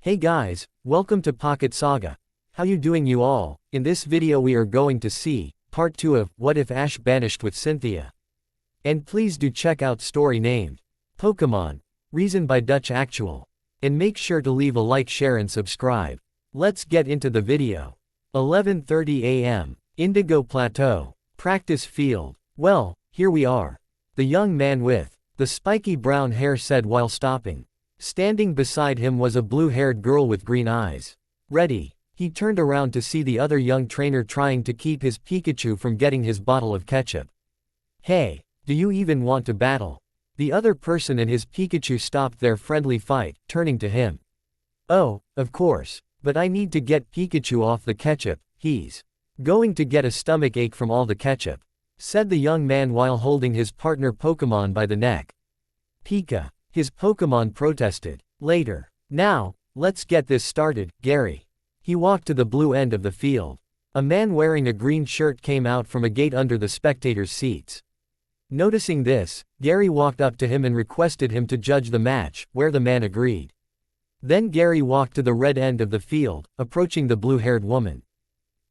Hey guys, welcome to Pocket Saga. How you doing you all? In this video we are going to see part 2 of What If Ash Banished with Cynthia. And please do check out story named Pokemon, Reason by Dutch Actual. And make sure to leave a like, share and subscribe. Let's get into the video. 11:30 a.m. Indigo Plateau. Practice field. Well, here we are. The young man with the spiky brown hair said while stopping. Standing beside him was a blue-haired girl with green eyes. Ready. He turned around to see the other young trainer trying to keep his Pikachu from getting his bottle of ketchup. Hey, do you even want to battle? The other person and his Pikachu stopped their friendly fight, turning to him. Oh, of course, but I need to get Pikachu off the ketchup, he's going to get a stomach ache from all the ketchup, said the young man while holding his partner Pokemon by the neck. Pika. His Pokemon protested. Later. Now, let's get this started, Gary. He walked to the blue end of the field. A man wearing a green shirt came out from a gate under the spectators' seats. Noticing this, Gary walked up to him and requested him to judge the match, where the man agreed. Then Gary walked to the red end of the field, approaching the blue-haired woman.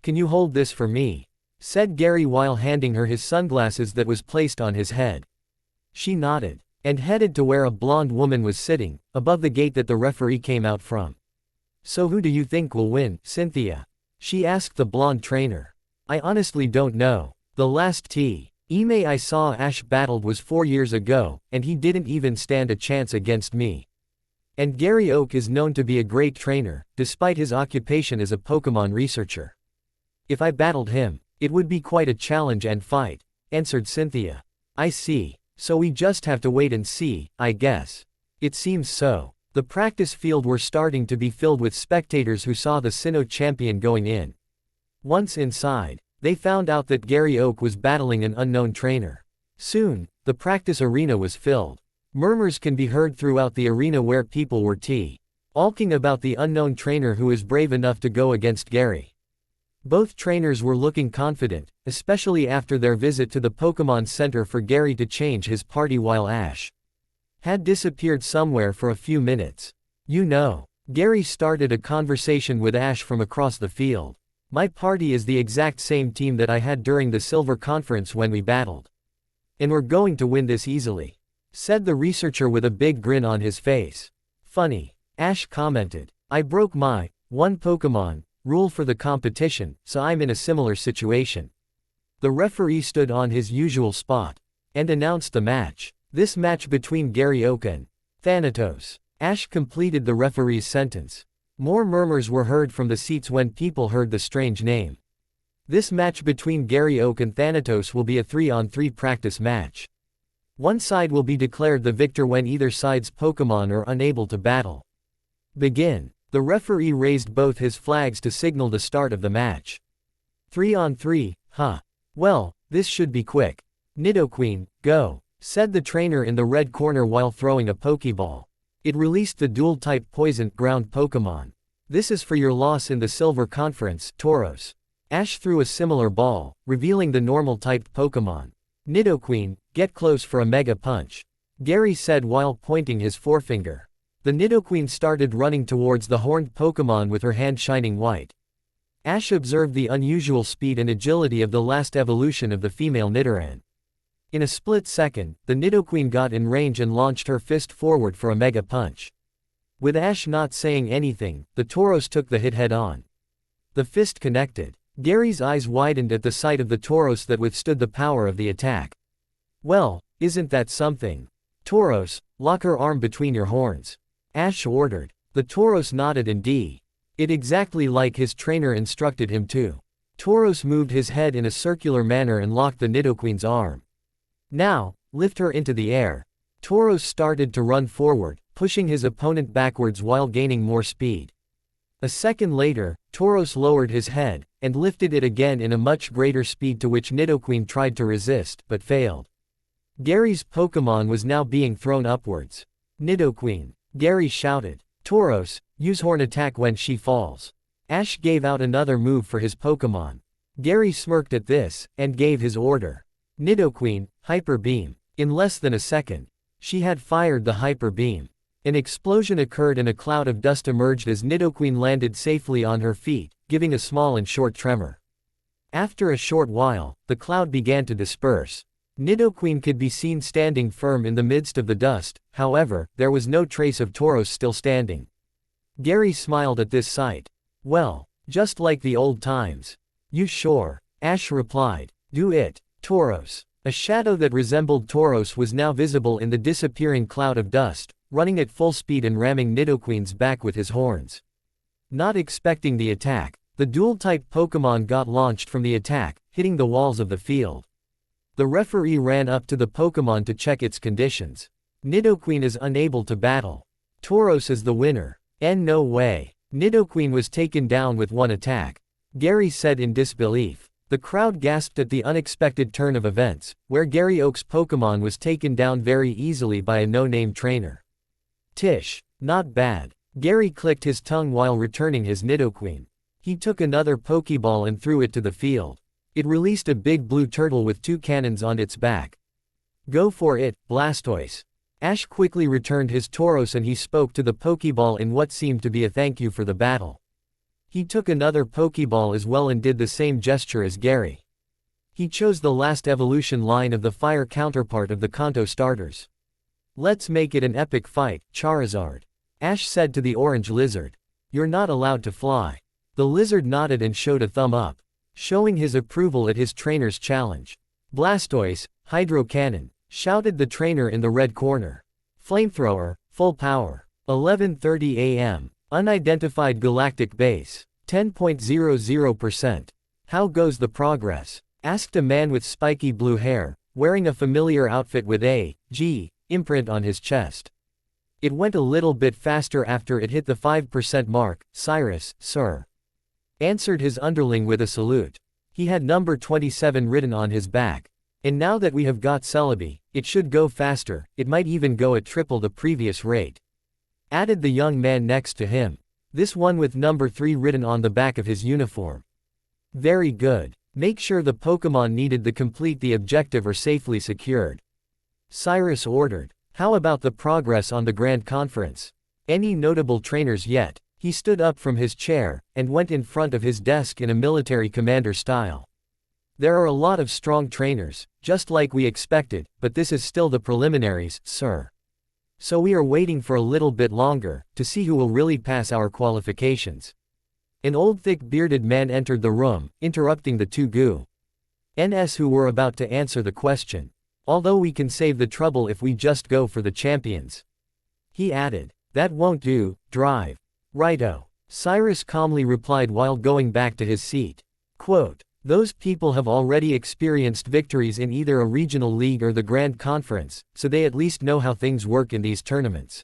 Can you hold this for me? Said Gary while handing her his sunglasses that was placed on his head. She nodded and headed to where a blonde woman was sitting, above the gate that the referee came out from. So who do you think will win, Cynthia? She asked the blonde trainer. I honestly don't know. The last time I saw Ash battled was 4 years ago, and he didn't even stand a chance against me. And Gary Oak is known to be a great trainer, despite his occupation as a Pokemon researcher. If I battled him, it would be quite a challenge and fight, answered Cynthia. I see. So we just have to wait and see, I guess. It seems so. The practice field were starting to be filled with spectators who saw the Sinnoh champion going in. Once inside, they found out that Gary Oak was battling an unknown trainer. Soon, the practice arena was filled. Murmurs can be heard throughout the arena where people were talking about the unknown trainer who is brave enough to go against Gary. Both trainers were looking confident, especially after their visit to the Pokemon Center for Gary to change his party while Ash had disappeared somewhere for a few minutes. You know, Gary started a conversation with Ash from across the field. My party is the exact same team that I had during the Silver Conference when we battled. And we're going to win this easily, said the researcher with a big grin on his face. Funny, Ash commented. I broke my one Pokemon rule for the competition, so I'm in a similar situation. The referee stood on his usual spot and announced the match. This match between Gary Oak and Thanatos. Ash completed the referee's sentence. More murmurs were heard from the seats when people heard the strange name. This match between Gary Oak and Thanatos will be a 3-on-3 practice match. One side will be declared the victor when either side's Pokemon are unable to battle. Begin. The referee raised both his flags to signal the start of the match. 3-on-3, huh? Well, this should be quick. Nidoqueen, go, said the trainer in the red corner while throwing a Pokeball. It released the dual-type poison ground Pokemon. This is for your loss in the Silver Conference, Tauros. Ash threw a similar ball, revealing the normal-typed Pokemon. Nidoqueen, get close for a Mega Punch, Gary said while pointing his forefinger. The Nidoqueen started running towards the horned Pokemon with her hand shining white. Ash observed the unusual speed and agility of the last evolution of the female Nidoran. In a split second, the Nidoqueen got in range and launched her fist forward for a Mega Punch. With Ash not saying anything, the Tauros took the hit head-on. The fist connected. Gary's eyes widened at the sight of the Tauros that withstood the power of the attack. Well, isn't that something? Tauros, lock her arm between your horns, Ash ordered. The Tauros nodded and did it exactly like his trainer instructed him to. Tauros moved his head in a circular manner and locked the Nidoqueen's arm. Now, lift her into the air. Tauros started to run forward, pushing his opponent backwards while gaining more speed. A second later, Tauros lowered his head and lifted it again in a much greater speed to which Nidoqueen tried to resist but failed. Gary's Pokemon was now being thrown upwards. Nidoqueen, Gary shouted. Tauros, use horn attack when she falls. Ash gave out another move for his Pokemon. Gary smirked at this and gave his order. Nidoqueen, Hyper Beam. In less than a second, she had fired the Hyper Beam. An explosion occurred and a cloud of dust emerged as Nidoqueen landed safely on her feet, giving a small and short tremor. After a short while, the cloud began to disperse. Nidoqueen could be seen standing firm in the midst of the dust, however, there was no trace of Tauros still standing. Gary smiled at this sight. "Well, just like the old times." "You sure?" Ash replied. "Do it, Tauros." A shadow that resembled Tauros was now visible in the disappearing cloud of dust, running at full speed and ramming Nidoqueen's back with his horns. Not expecting the attack, the dual-type Pokémon got launched from the attack, hitting the walls of the field. The referee ran up to the Pokémon to check its conditions. Nidoqueen is unable to battle. Tauros is the winner. No way. Nidoqueen was taken down with one attack. Gary said in disbelief. The crowd gasped at the unexpected turn of events, where Gary Oak's Pokémon was taken down very easily by a no-name trainer. Tish. Not bad. Gary clicked his tongue while returning his Nidoqueen. He took another Pokeball and threw it to the field. It released a big blue turtle with 2 cannons on its back. "Go for it, Blastoise." Ash quickly returned his Tauros and he spoke to the Pokeball in what seemed to be a thank you for the battle. He took another Pokeball as well and did the same gesture as Gary. He chose the last evolution line of the fire counterpart of the Kanto starters. "Let's make it an epic fight, Charizard," Ash said to the orange lizard. "You're not allowed to fly." The lizard nodded and showed a thumb up, showing his approval at his trainer's challenge. "Blastoise, Hydro Cannon," shouted the trainer in the red corner. "Flamethrower, full power." 11:30 a.m. Unidentified galactic base. 10.00%. "How goes the progress?" asked a man with spiky blue hair, wearing a familiar outfit with a G imprint on his chest. "It went a little bit faster after it hit the 5% mark, Cyrus, sir," answered his underling with a salute. He had number 27 written on his back. "And now that we have got Celebi, it should go faster, it might even go at triple the previous rate," added the young man next to him. This one with number 3 written on the back of his uniform. "Very good. Make sure the Pokémon needed to complete the objective are safely secured," Cyrus ordered. "How about the progress on the Grand Conference? Any notable trainers yet?" He stood up from his chair, and went in front of his desk in a military commander style. "There are a lot of strong trainers, just like we expected, but this is still the preliminaries, sir. So we are waiting for a little bit longer, to see who will really pass our qualifications." An old thick-bearded man entered the room, interrupting the two GUNs who were about to answer the question. "Although we can save the trouble if we just go for the champions," he added. "That won't do, drive." "Righto," Cyrus calmly replied while going back to his seat. Quote, "Those people have already experienced victories in either a regional league or the Grand Conference, so they at least know how things work in these tournaments.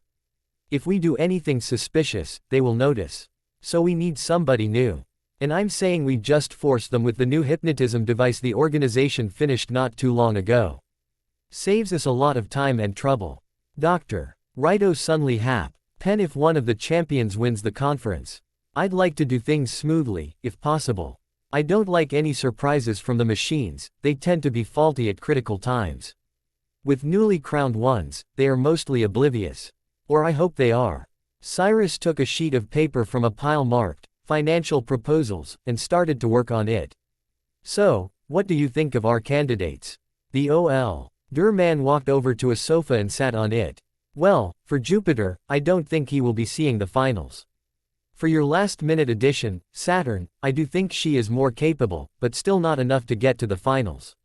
If we do anything suspicious, they will notice. So we need somebody new. And I'm saying we just force them with the new hypnotism device the organization finished not too long ago. Saves us a lot of time and trouble. Dr. Righto Sunly Hap. Pen if one of the champions wins the conference. I'd like to do things smoothly, if possible. I don't like any surprises from the machines, they tend to be faulty at critical times. With newly crowned ones, they are mostly oblivious. Or I hope they are." Cyrus took a sheet of paper from a pile marked, "Financial Proposals," and started to work on it. "So, what do you think of our candidates?" The OL. Man walked over to a sofa and sat on it. "Well, for Jupiter, I don't think he will be seeing the finals. For your last-minute addition, Saturn, I do think she is more capable, but still not enough to get to the finals.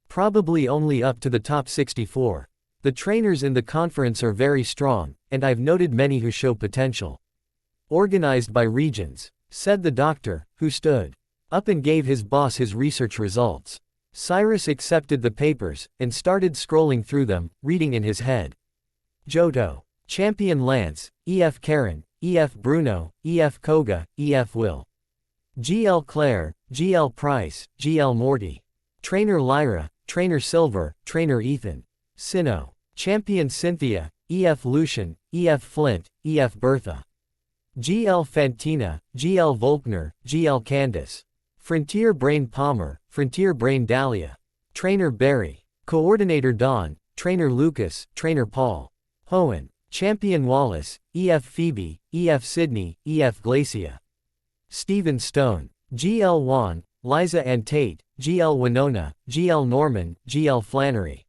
Probably only up to the top 64. The trainers in the conference are very strong, and I've noted many who show potential. Organized by regions," said the doctor, who stood up and gave his boss his research results. Cyrus accepted the papers, and started scrolling through them, reading in his head. Johto. Champion Lance, EF Karen, EF Bruno, EF Koga, EF Will. GL Claire, GL Price, GL Morty. Trainer Lyra, Trainer Silver, Trainer Ethan. Sinnoh. Champion Cynthia, EF Lucian, EF Flint, EF Bertha. GL Fantina, GL Volkner, GL Candace. Frontier Brain Palmer, Frontier Brain Dahlia. Trainer Barry. Coordinator Don, Trainer Lucas, Trainer Paul. Hoenn. Champion Wallace, E.F. Phoebe, E.F. Sydney, E.F. Glacia. Stephen Stone, G.L. Wan, Liza Ann Tate, G.L. Winona, G.L. Norman, G.L. Flannery.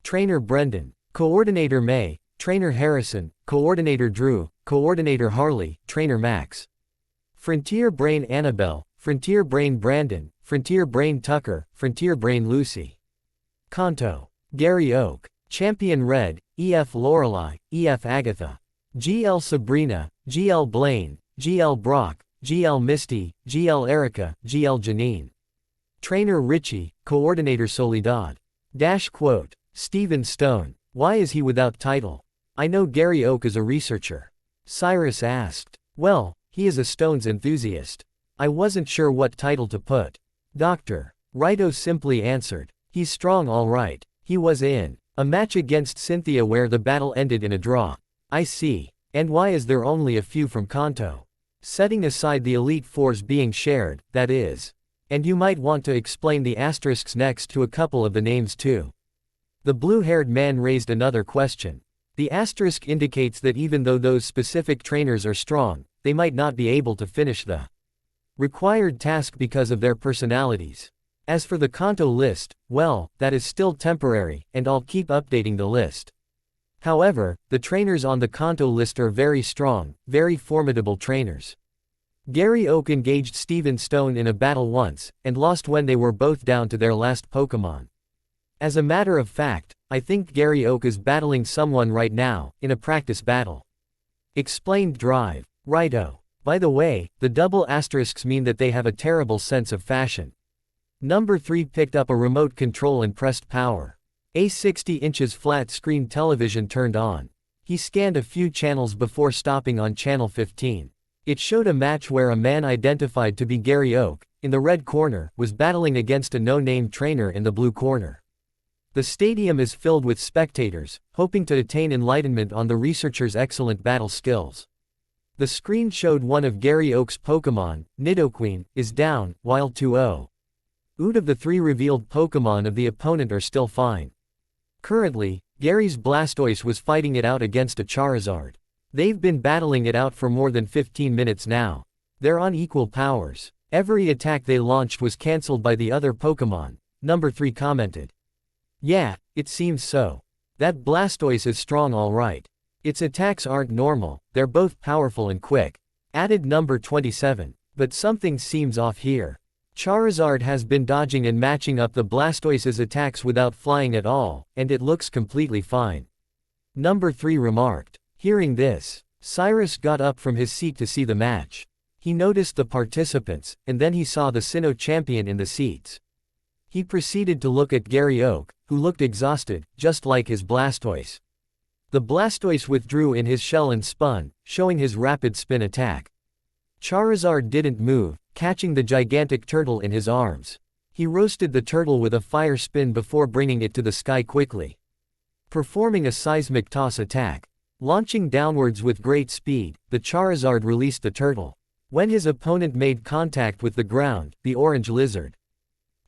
Trainer Brendan, Coordinator May, Trainer Harrison, Coordinator Drew, Coordinator Harley, Trainer Max. Frontier Brain Annabelle, Frontier Brain Brandon, Frontier Brain Tucker, Frontier Brain Lucy. Kanto, Gary Oak, Champion Red, E.F. Lorelei, E.F. Agatha. G.L. Sabrina, G.L. Blaine, G.L. Brock, G.L. Misty, G.L. Erica, G.L. Janine. Trainer Richie, Coordinator Soledad. Quote, Stephen Stone, why is he without title? I know Gary Oak is a researcher. Cyrus asked. Well, he is a Stones enthusiast. I wasn't sure what title to put. Dr. Righto simply answered. He's strong all right. He was in a match against Cynthia where the battle ended in a draw. I see. And why is there only a few from Kanto? Setting aside the Elite Fours being shared, that is. And you might want to explain the asterisks next to a couple of the names too. The blue-haired man raised another question. The asterisk indicates that even though those specific trainers are strong, they might not be able to finish the required task because of their personalities. As for the Kanto list, well, that is still temporary, and I'll keep updating the list. However, the trainers on the Kanto list are very strong, very formidable trainers. Gary Oak engaged Stephen Stone in a battle once, and lost when they were both down to their last Pokemon. As a matter of fact, I think Gary Oak is battling someone right now, in a practice battle. Explained Drive. Righto. By the way, the double asterisks mean that they have a terrible sense of fashion. Number 3 picked up a remote control and pressed power. A 60 inches flat screen television turned on. He scanned a few channels before stopping on channel 15. It showed a match where a man identified to be Gary Oak, in the red corner, was battling against a no-name trainer in the blue corner. The stadium is filled with spectators, hoping to attain enlightenment on the researcher's excellent battle skills. The screen showed one of Gary Oak's Pokemon, Nidoqueen, is down, while 2-0. Out of the 3 revealed Pokemon of the opponent are still fine. Currently, Gary's Blastoise was fighting it out against a Charizard. They've been battling it out for more than 15 minutes now. They're on equal powers. Every attack they launched was cancelled by the other Pokemon, Number 3 commented. Yeah, it seems so. That Blastoise is strong all right. Its attacks aren't normal, they're both powerful and quick. Added Number 27. But something seems off here. Charizard has been dodging and matching up the Blastoise's attacks without flying at all, and it looks completely fine. Number 3 remarked. Hearing this, Cyrus got up from his seat to see the match. He noticed the participants, and then he saw the Sinnoh champion in the seats. He proceeded to look at Gary Oak, who looked exhausted, just like his Blastoise. The Blastoise withdrew in his shell and spun, showing his rapid spin attack. Charizard didn't move, catching the gigantic turtle in his arms. He roasted the turtle with a fire spin before bringing it to the sky quickly. Performing a seismic toss attack. Launching downwards with great speed, the Charizard released the turtle. When his opponent made contact with the ground, the orange lizard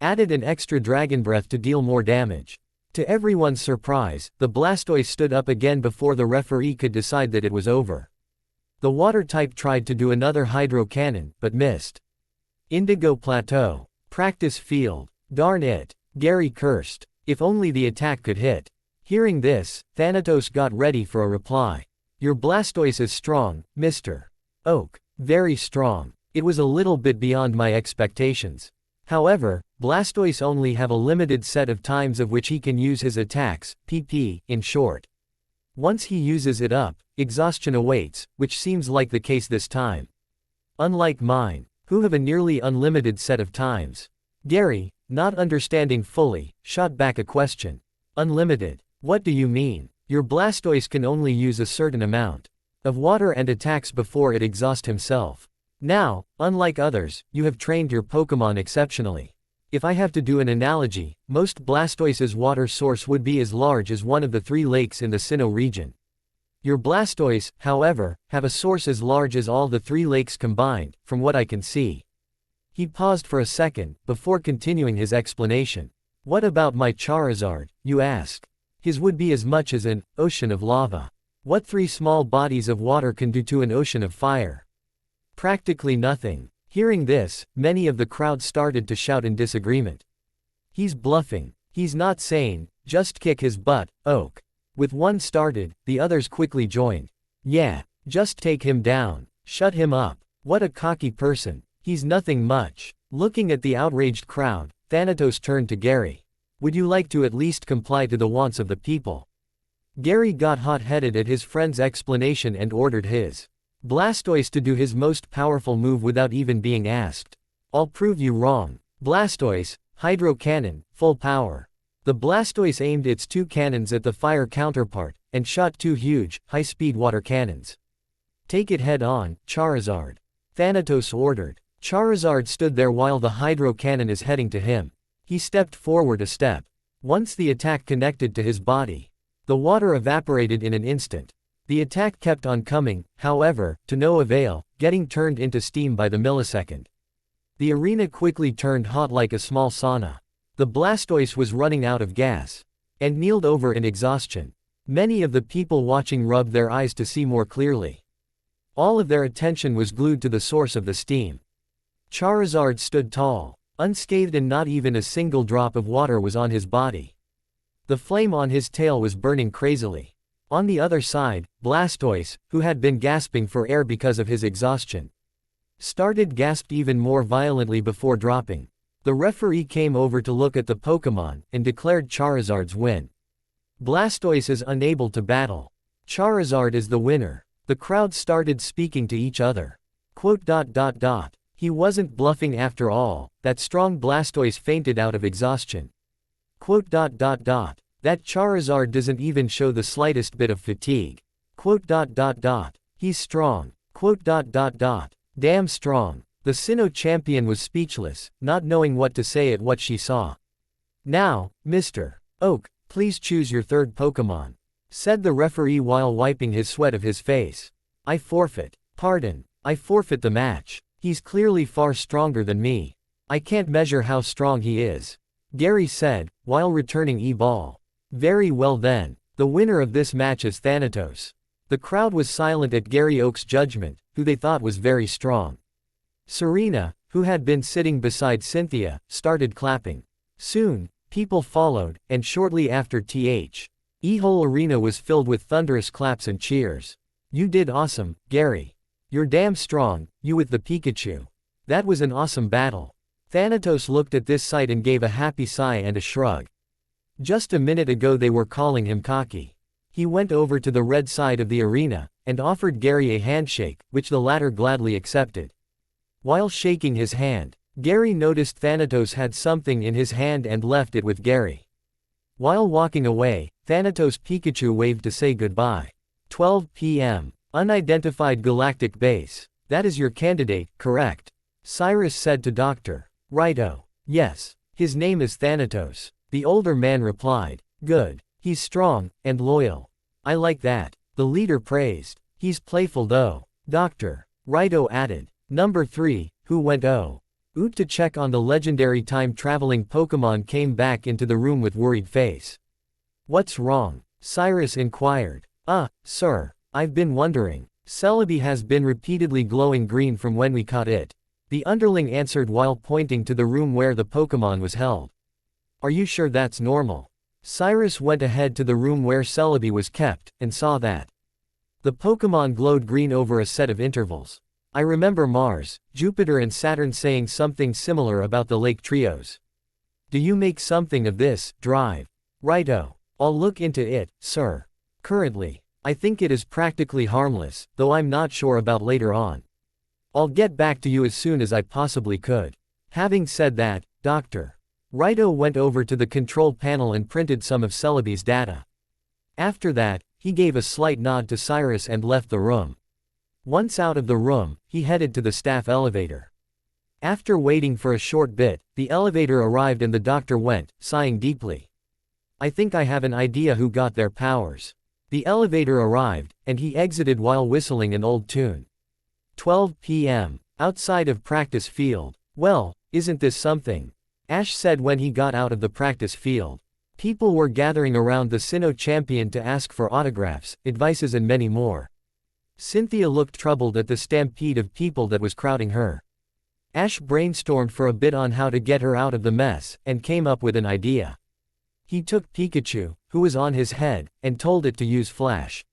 added an extra dragon breath to deal more damage. To everyone's surprise, the Blastoise stood up again before the referee could decide that it was over. The water type tried to do another hydro cannon, but missed. Indigo Plateau. Practice field. Darn it. Gary cursed. If only the attack could hit. Hearing this, Thanatos got ready for a reply. Your Blastoise is strong, Mr. Oak. Very strong. It was a little bit beyond my expectations. However, Blastoise only have a limited set of times of which he can use his attacks, PP, in short. Once he uses it up, exhaustion awaits, which seems like the case this time. Unlike mine, who have a nearly unlimited set of times. Gary, not understanding fully, shot back a question. Unlimited. What do you mean? Your Blastoise can only use a certain amount of water and attacks before it exhausts himself. Now, unlike others, you have trained your Pokemon exceptionally. If I have to do an analogy, most Blastoise's water source would be as large as one of the 3 lakes in the Sinnoh region. Your Blastoise, however, have a source as large as all the 3 lakes combined, from what I can see. He paused for a second, before continuing his explanation. What about my Charizard, you ask? His would be as much as an ocean of lava. What 3 small bodies of water can do to an ocean of fire? Practically nothing. Hearing this, many of the crowd started to shout in disagreement. He's bluffing. He's not sane, just kick his butt, Oak. With one started, the others quickly joined. Yeah, just take him down. Shut him up. What a cocky person. He's nothing much. Looking at the outraged crowd, Thanatos turned to Gary. Would you like to at least comply to the wants of the people? Gary got hot-headed at his friend's explanation and ordered his Blastoise to do his most powerful move without even being asked. I'll prove you wrong. Blastoise, Hydro Cannon, full power. The Blastoise aimed its 2 cannons at the fire counterpart, and shot 2 huge, high-speed water cannons. Take it head-on, Charizard. Thanatos ordered. Charizard stood there while the Hydro Cannon is heading to him. He stepped forward a step. Once the attack connected to his body, the water evaporated in an instant. The attack kept on coming, however, to no avail, getting turned into steam by the millisecond. The arena quickly turned hot like a small sauna. The Blastoise was running out of gas and kneeled over in exhaustion. Many of the people watching rubbed their eyes to see more clearly. All of their attention was glued to the source of the steam. Charizard stood tall, unscathed, and not even a single drop of water was on his body. The flame on his tail was burning crazily. On the other side, Blastoise, who had been gasping for air because of his exhaustion, gasped even more violently before dropping. The referee came over to look at the Pokémon, and declared Charizard's win. Blastoise is unable to battle. Charizard is the winner. The crowd started speaking to each other. He wasn't bluffing after all, that strong Blastoise fainted out of exhaustion. That Charizard doesn't even show the slightest bit of fatigue. He's strong. Damn strong. The Sinnoh champion was speechless, not knowing what to say at what she saw. Now, Mr. Oak, please choose your 3rd Pokémon, said the referee while wiping his sweat of his face. I forfeit. Pardon, I forfeit the match. He's clearly far stronger than me. I can't measure how strong he is, Gary said, while returning E-Ball. Very well then. The winner of this match is Thanatos. The crowd was silent at Gary Oak's judgment, who they thought was very strong. Serena, who had been sitting beside Cynthia, started clapping. Soon, people followed, and shortly after whole arena was filled with thunderous claps and cheers. You did awesome, Gary. You're damn strong, you with the Pikachu. That was an awesome battle. Thanatos looked at this sight and gave a happy sigh and a shrug. Just a minute ago they were calling him cocky. He went over to the red side of the arena, and offered Gary a handshake, which the latter gladly accepted. While shaking his hand, Gary noticed Thanatos had something in his hand and left it with Gary. While walking away, Thanatos' Pikachu waved to say goodbye. 12 p.m. Unidentified galactic base. That is your candidate, correct? Cyrus said to Dr. Righto. Yes. His name is Thanatos. The older man replied. Good. He's strong, and loyal. I like that. The leader praised. He's playful though. Dr. Righto added. Number 3, who went Oot to check on the legendary time-traveling Pokémon came back into the room with worried face. What's wrong? Cyrus inquired. Sir. I've been wondering. Celebi has been repeatedly glowing green from when we caught it. The underling answered while pointing to the room where the Pokémon was held. Are you sure that's normal? Cyrus went ahead to the room where Celebi was kept, and saw that the Pokémon glowed green over a set of intervals. I remember Mars, Jupiter and Saturn saying something similar about the lake trios. Do you make something of this, Drive? Righto. I'll look into it, sir. Currently, I think it is practically harmless, though I'm not sure about later on. I'll get back to you as soon as I possibly could. Having said that, Dr. Righto went over to the control panel and printed some of Celebi's data. After that, he gave a slight nod to Cyrus and left the room. Once out of the room, he headed to the staff elevator. After waiting for a short bit, the elevator arrived and the doctor went, sighing deeply. I think I have an idea who got their powers. The elevator arrived, and he exited while whistling an old tune. 12 p.m. Outside of practice field. Well, isn't this something? Ash said when he got out of the practice field. People were gathering around the Sinnoh champion to ask for autographs, advices and many more. Cynthia looked troubled at the stampede of people that was crowding her. Ash brainstormed for a bit on how to get her out of the mess, and came up with an idea. He took Pikachu, who was on his head, and told it to use Flash.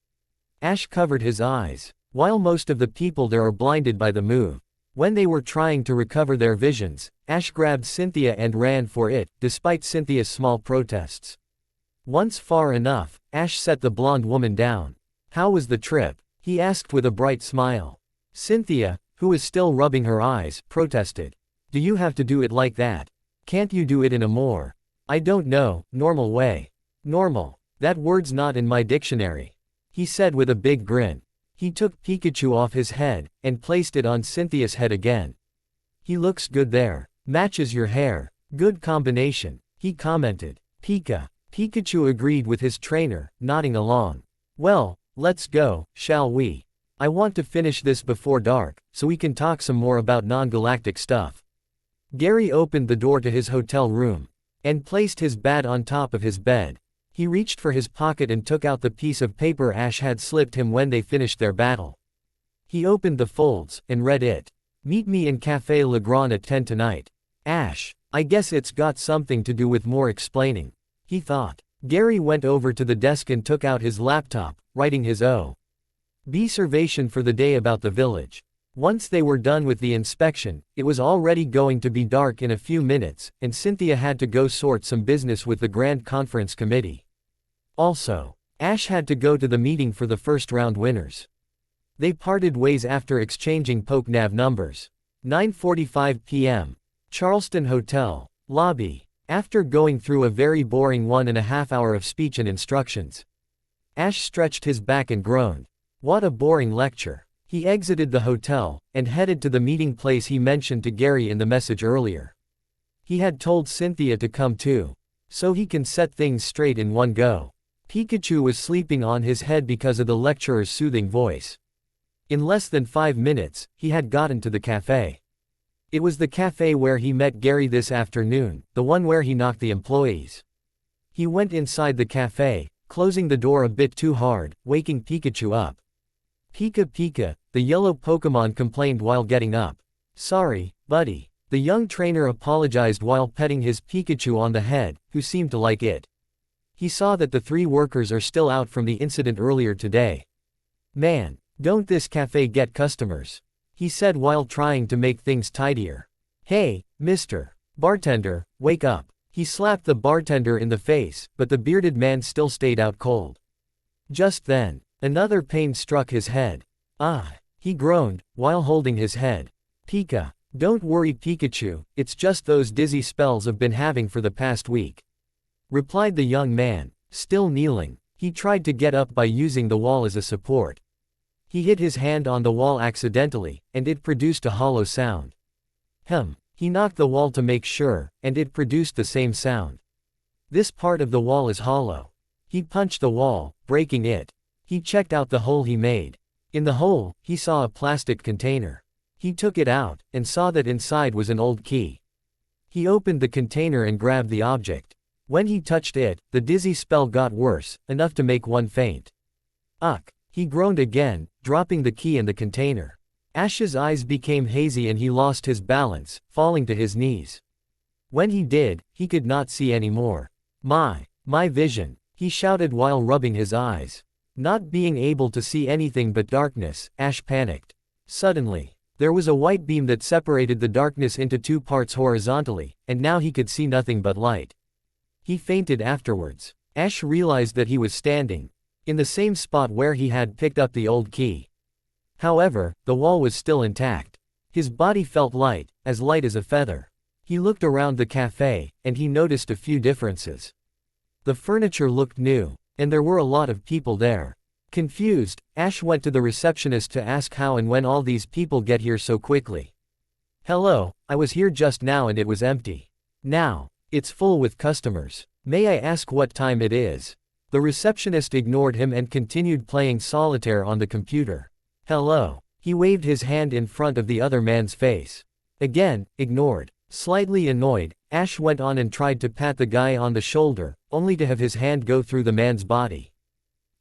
Ash covered his eyes. While most of the people there are blinded by the move. When they were trying to recover their visions, Ash grabbed Cynthia and ran for it, despite Cynthia's small protests. Once far enough, Ash set the blonde woman down. "How was the trip?" he asked with a bright smile. Cynthia, who was still rubbing her eyes, protested. "Do you have to do it like that? Can't you do it in a more, I don't know, normal way?" "Normal? That word's not in my dictionary," he said with a big grin. He took Pikachu off his head, and placed it on Cynthia's head again. "He looks good there. Matches your hair. Good combination," he commented. Pikachu agreed with his trainer, nodding along. "Well, let's go, shall we? I want to finish this before dark, so we can talk some more about non-galactic stuff." Gary opened the door to his hotel room, and placed his bat on top of his bed. He reached for his pocket and took out the piece of paper Ash had slipped him when they finished their battle. He opened the folds, and read it. "Meet me in Café Le Grand at 10 tonight. Ash, I guess it's got something to do with more explaining," he thought. Gary went over to the desk and took out his laptop, writing his observation for the day about the village. Once they were done with the inspection, it was already going to be dark in a few minutes, and Cynthia had to go sort some business with the Grand Conference Committee. Also, Ash had to go to the meeting for the first round winners. They parted ways after exchanging PokeNav numbers. 9:45 p.m. Charleston Hotel lobby. After going through a very boring 1.5 hours of speech and instructions, Ash stretched his back and groaned. What a boring lecture. He exited the hotel, and headed to the meeting place he mentioned to Gary in the message earlier. He had told Cynthia to come too, so he can set things straight in one go. Pikachu was sleeping on his head because of the lecturer's soothing voice. In less than 5 minutes, he had gotten to the cafe. It was the cafe where he met Gary this afternoon, the one where he knocked the employees. He went inside the cafe, closing the door a bit too hard, waking Pikachu up. "Pika, the yellow Pokémon complained while getting up. "Sorry, buddy." The young trainer apologized while petting his Pikachu on the head, who seemed to like it. He saw that the 3 workers are still out from the incident earlier today. "Man, don't this cafe get customers," he said while trying to make things tidier. "Hey, Mr. Bartender, wake up." He slapped the bartender in the face, but the bearded man still stayed out cold. Just then, another pain struck his head. "Ah," he groaned, while holding his head. Don't worry Pikachu, it's just those dizzy spells I've been having for the past week," replied the young man, still kneeling. He tried to get up by using the wall as a support. He hit his hand on the wall accidentally, and it produced a hollow sound. He knocked the wall to make sure, and it produced the same sound. This part of the wall is hollow. He punched the wall, breaking it. He checked out the hole he made. In the hole, he saw a plastic container. He took it out, and saw that inside was an old key. He opened the container and grabbed the object. When he touched it, the dizzy spell got worse, enough to make one faint. "Ugh!" He groaned again, dropping the key in the container. Ash's eyes became hazy and he lost his balance, falling to his knees. When he did, he could not see anymore. My vision," he shouted while rubbing his eyes. Not being able to see anything but darkness, Ash panicked. Suddenly, there was a white beam that separated the darkness into 2 parts horizontally, and now he could see nothing but light. He fainted afterwards. Ash realized that he was standing in the same spot where he had picked up the old key. However, the wall was still intact. His body felt light as a feather. He looked around the cafe, and he noticed a few differences. The furniture looked new, and there were a lot of people there. Confused, Ash went to the receptionist to ask how and when all these people get here so quickly. "Hello, I was here just now and it was empty. Now, it's full with customers. May I ask what time it is?" The receptionist ignored him and continued playing solitaire on the computer. "Hello." He waved his hand in front of the other man's face. Again, ignored. Slightly annoyed, Ash went on and tried to pat the guy on the shoulder, only to have his hand go through the man's body.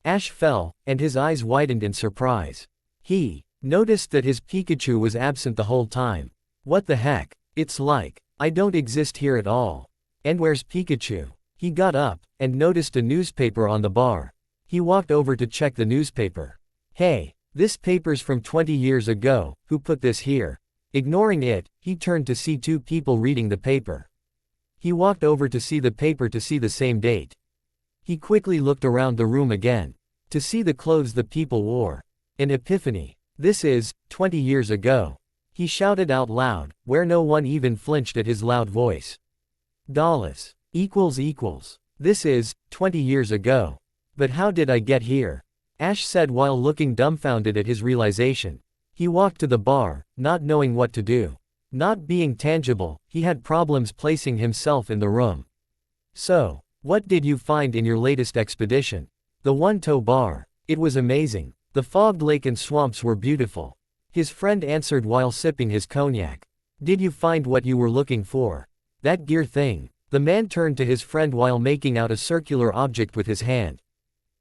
Ash fell, and his eyes widened in surprise. He noticed that his Pikachu was absent the whole time. What the heck? It's like I don't exist here at all. And where's Pikachu? He got up, and noticed a newspaper on the bar. He walked over to check the newspaper. Hey, this paper's from 20 years ago, who put this here? Ignoring it, he turned to see two people reading the paper. He walked over to see the paper to see the same date. He quickly looked around the room again, to see the clothes the people wore. An epiphany. This is 20 years ago. He shouted out loud, where no one even flinched at his loud voice. Dollars. Equals. This is 20 years ago. But how did I get here? Ash said while looking dumbfounded at his realization. He walked to the bar, not knowing what to do. Not being tangible, he had problems placing himself in the room. So, what did you find in your latest expedition? The one-toe bar. It was amazing. The fogged lake and swamps were beautiful. His friend answered while sipping his cognac. Did you find what you were looking for? That gear thing. The man turned to his friend while making out a circular object with his hand.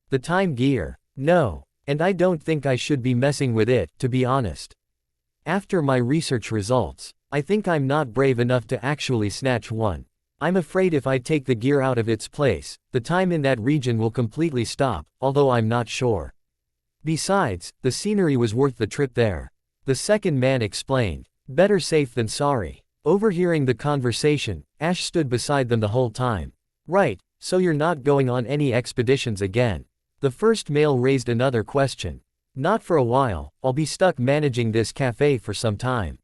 The time gear. No. And I don't think I should be messing with it, to be honest. After my research results, I think I'm not brave enough to actually snatch one. I'm afraid if I take the gear out of its place, the time in that region will completely stop, although I'm not sure. Besides, the scenery was worth the trip there. The second man explained. Better safe than sorry. Overhearing the conversation, Ash stood beside them the whole time. Right, so you're not going on any expeditions again. The first male raised another question. Not for a while, I'll be stuck managing this cafe for some time.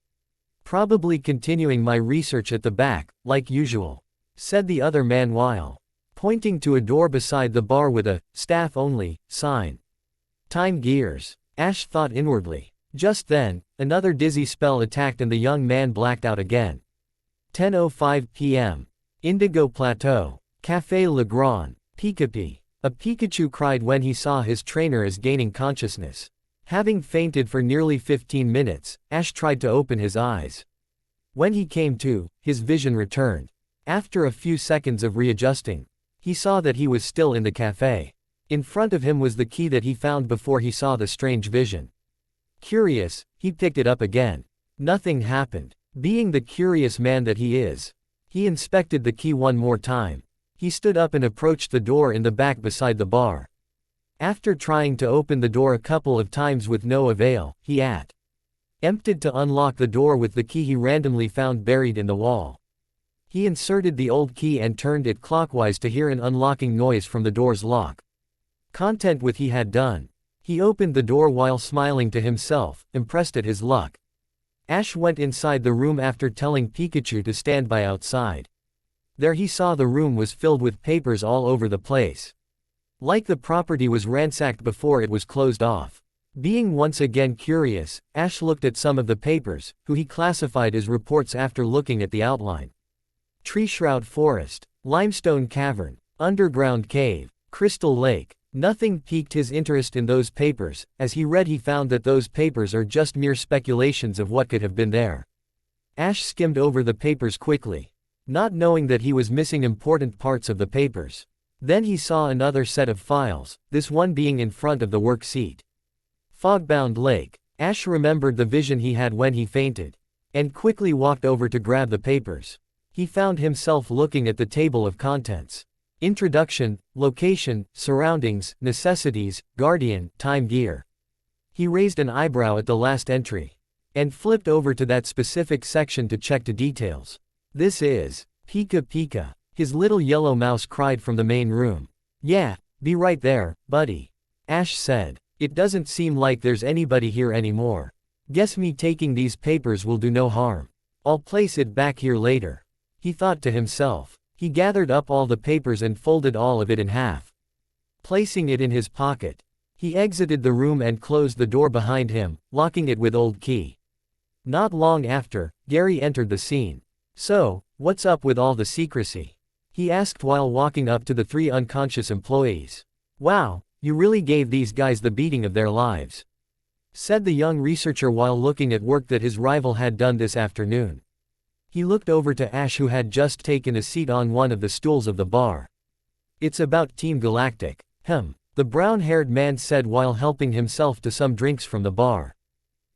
Probably continuing my research at the back, like usual, said the other man while pointing to a door beside the bar with a staff only sign. Time gears. Ash thought inwardly. Just then, another dizzy spell attacked and the young man blacked out again. 10:05 p.m. Indigo Plateau. Café Le Grand. Pikapi. A Pikachu cried when he saw his trainer is gaining consciousness. Having fainted for nearly 15 minutes, Ash tried to open his eyes. When he came to, his vision returned. After a few seconds of readjusting, he saw that he was still in the cafe. In front of him was the key that he found before he saw the strange vision. Curious, he picked it up again. Nothing happened. Being the curious man that he is, he inspected the key one more time. He stood up and approached the door in the back beside the bar. After trying to open the door a couple of times with no avail, he attempted to unlock the door with the key he randomly found buried in the wall. He inserted the old key and turned it clockwise to hear an unlocking noise from the door's lock. Content with he had done. He opened the door while smiling to himself, impressed at his luck. Ash went inside the room after telling Pikachu to stand by outside. There he saw the room was filled with papers all over the place. Like the property was ransacked before it was closed off. Being once again curious, Ash looked at some of the papers, who he classified as reports after looking at the outline. Tree Shroud Forest, Limestone Cavern, Underground Cave, Crystal Lake. Nothing piqued his interest in those papers. As he read he found that those papers are just mere speculations of what could have been there. Ash skimmed over the papers quickly, not knowing that he was missing important parts of the papers. Then he saw another set of files, this one being in front of the work seat. Fogbound Lake. Ash remembered the vision he had when he fainted, and quickly walked over to grab the papers. He found himself looking at the table of contents. Introduction, location, surroundings, necessities, guardian, time gear. He raised an eyebrow at the last entry, and flipped over to that specific section to check the details. This is Pika Pika. His little yellow mouse cried from the main room. Yeah, be right there, buddy. Ash said. It doesn't seem like there's anybody here anymore. Guess me taking these papers will do no harm. I'll place it back here later, he thought to himself. He gathered up all the papers and folded all of it in half, placing it in his pocket. He exited the room and closed the door behind him, locking it with old key. Not long after, Gary entered the scene. So, what's up with all the secrecy? He asked while walking up to the three unconscious employees. Wow, you really gave these guys the beating of their lives, said the young researcher while looking at work that his rival had done this afternoon. He looked over to Ash, who had just taken a seat on one of the stools of the bar. It's about Team Galactic. The brown-haired man said while helping himself to some drinks from the bar.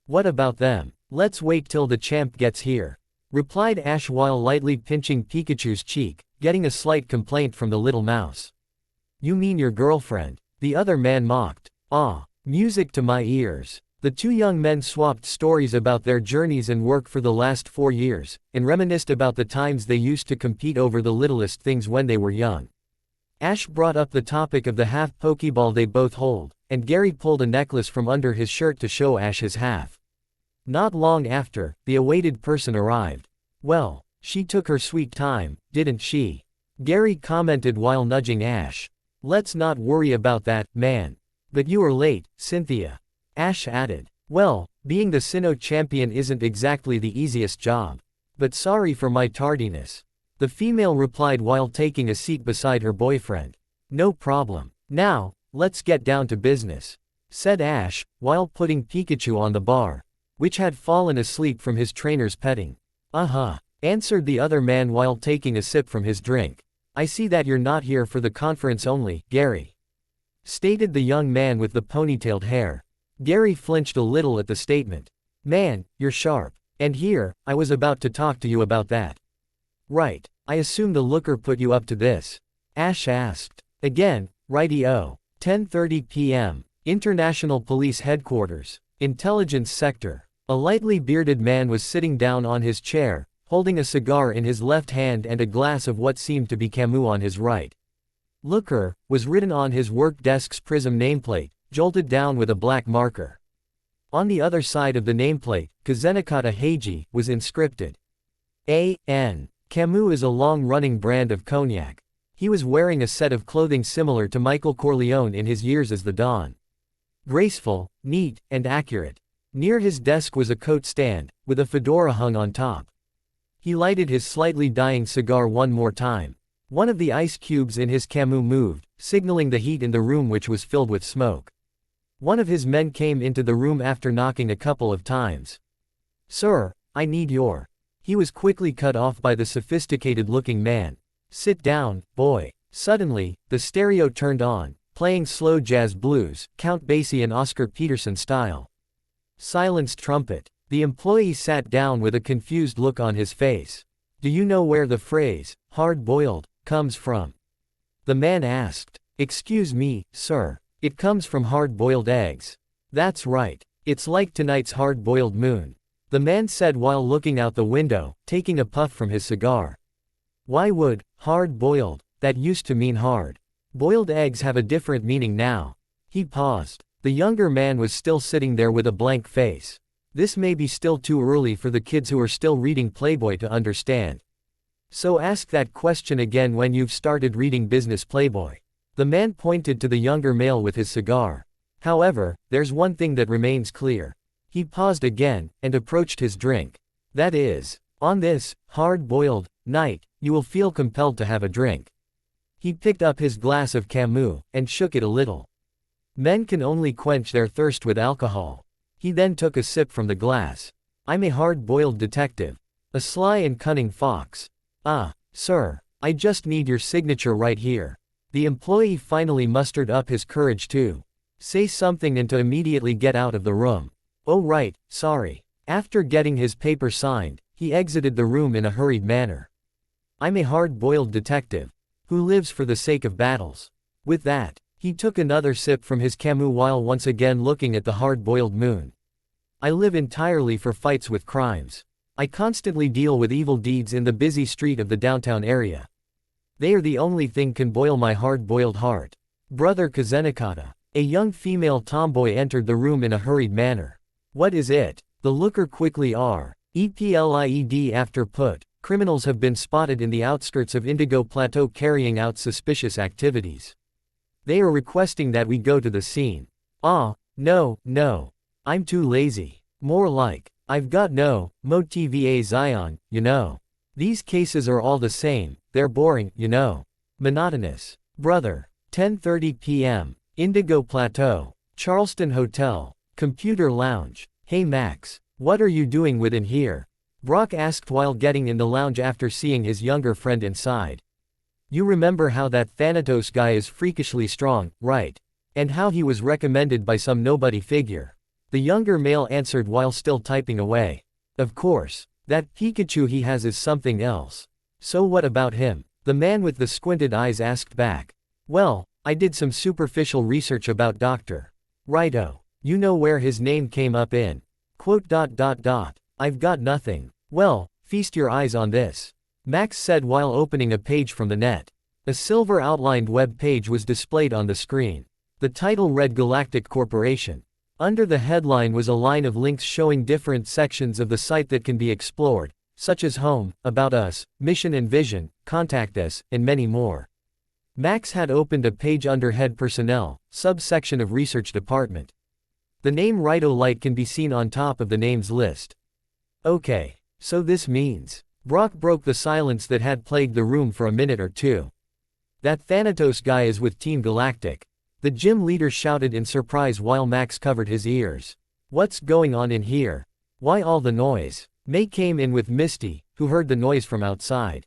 What about them? Let's wait till the champ gets here, replied Ash while lightly pinching Pikachu's cheek, getting a slight complaint from the little mouse. You mean your girlfriend? The other man mocked. Ah, music to my ears. The two young men swapped stories about their journeys and work for the last 4 years, and reminisced about the times they used to compete over the littlest things when they were young. Ash brought up the topic of the half Pokeball they both hold, and Gary pulled a necklace from under his shirt to show Ash his half. Not long after, the awaited person arrived. Well, she took her sweet time, didn't she? Gary commented while nudging Ash. Let's not worry about that, man. But you are late, Cynthia. Ash added. Well, being the Sinnoh champion isn't exactly the easiest job. But sorry for my tardiness. The female replied while taking a seat beside her boyfriend. No problem. Now, let's get down to business, said Ash, while putting Pikachu on the bar, which had fallen asleep from his trainer's petting. Answered the other man while taking a sip from his drink. I see that you're not here for the conference only, Gary, stated the young man with the ponytailed hair. Gary flinched a little at the statement. Man, you're sharp. And here, I was about to talk to you about that. Right, I assume the looker put you up to this? Ash asked. Again, righty-o. 10:30 p.m. International Police Headquarters. Intelligence Sector. A lightly bearded man was sitting down on his chair, holding a cigar in his left hand and a glass of what seemed to be Camus on his right. Looker was written on his work desk's prism nameplate, jolted down with a black marker. On the other side of the nameplate, Kazenakata Heiji was inscripted. A.N. Camus is a long-running brand of cognac. He was wearing a set of clothing similar to Michael Corleone in his years as the Don. Graceful, neat, and accurate. Near his desk was a coat stand, with a fedora hung on top. He lighted his slightly dying cigar one more time. One of the ice cubes in his Camus moved, signaling the heat in the room, which was filled with smoke. One of his men came into the room after knocking a couple of times. Sir, I need your... He was quickly cut off by the sophisticated-looking man. Sit down, boy. Suddenly, the stereo turned on, playing slow jazz blues, Count Basie and Oscar Peterson style. Silenced trumpet. The employee sat down with a confused look on his face. Do you know where the phrase, hard-boiled, comes from? The man asked. Excuse me, sir. It comes from hard-boiled eggs. That's right. It's like tonight's hard-boiled moon, the man said while looking out the window, taking a puff from his cigar. Why would hard-boiled, that used to mean hard? Boiled eggs have a different meaning now. He paused. The younger man was still sitting there with a blank face. This may be still too early for the kids who are still reading Playboy to understand. So ask that question again when you've started reading Business Playboy. The man pointed to the younger male with his cigar. However, there's one thing that remains clear. He paused again, and approached his drink. That is, on this hard-boiled night, you will feel compelled to have a drink. He picked up his glass of Camus, and shook it a little. Men can only quench their thirst with alcohol. He then took a sip from the glass. I'm a hard-boiled detective. A sly and cunning fox. Ah, sir, I just need your signature right here. The employee finally mustered up his courage to say something and to immediately get out of the room. Oh right, sorry. After getting his paper signed, he exited the room in a hurried manner. I'm a hard-boiled detective, who lives for the sake of battles. With that, he took another sip from his Camus while once again looking at the hard-boiled moon. I live entirely for fights with crimes. I constantly deal with evil deeds in the busy street of the downtown area. They are the only thing can boil my hard-boiled heart. Brother Kazenakata. A young female tomboy entered the room in a hurried manner. What is it? The looker quickly replied after put. Criminals have been spotted in the outskirts of Indigo Plateau carrying out suspicious activities. They are requesting that we go to the scene. No. I'm too lazy. More like, I've got no motivation, you know. These cases are all the same, they're boring, you know. Monotonous. Brother. 10:30 p.m. Indigo Plateau. Charleston Hotel. Computer Lounge. Hey Max, what are you doing within here? Brock asked while getting in the lounge after seeing his younger friend inside. You remember how that Thanatos guy is freakishly strong, right? And how he was recommended by some nobody figure. The younger male answered while still typing away. Of course. That Pikachu he has is something else. So what about him? The man with the squinted eyes asked back. Well, I did some superficial research about Dr. Righto. You know where his name came up in. Quote. I've got nothing. Well, feast your eyes on this. Max said while opening a page from the net. A silver outlined web page was displayed on the screen. The title read Galactic Corporation. Under the headline was a line of links showing different sections of the site that can be explored, such as Home, About Us, Mission and Vision, Contact Us, and many more. Max had opened a page under Head Personnel, subsection of Research Department. The name Righto Light can be seen on top of the names list. Okay, so this means. Brock broke the silence that had plagued the room for a minute or two. That Thanatos guy is with Team Galactic. The gym leader shouted in surprise while Max covered his ears. What's going on in here? Why all the noise? May came in with Misty, who heard the noise from outside.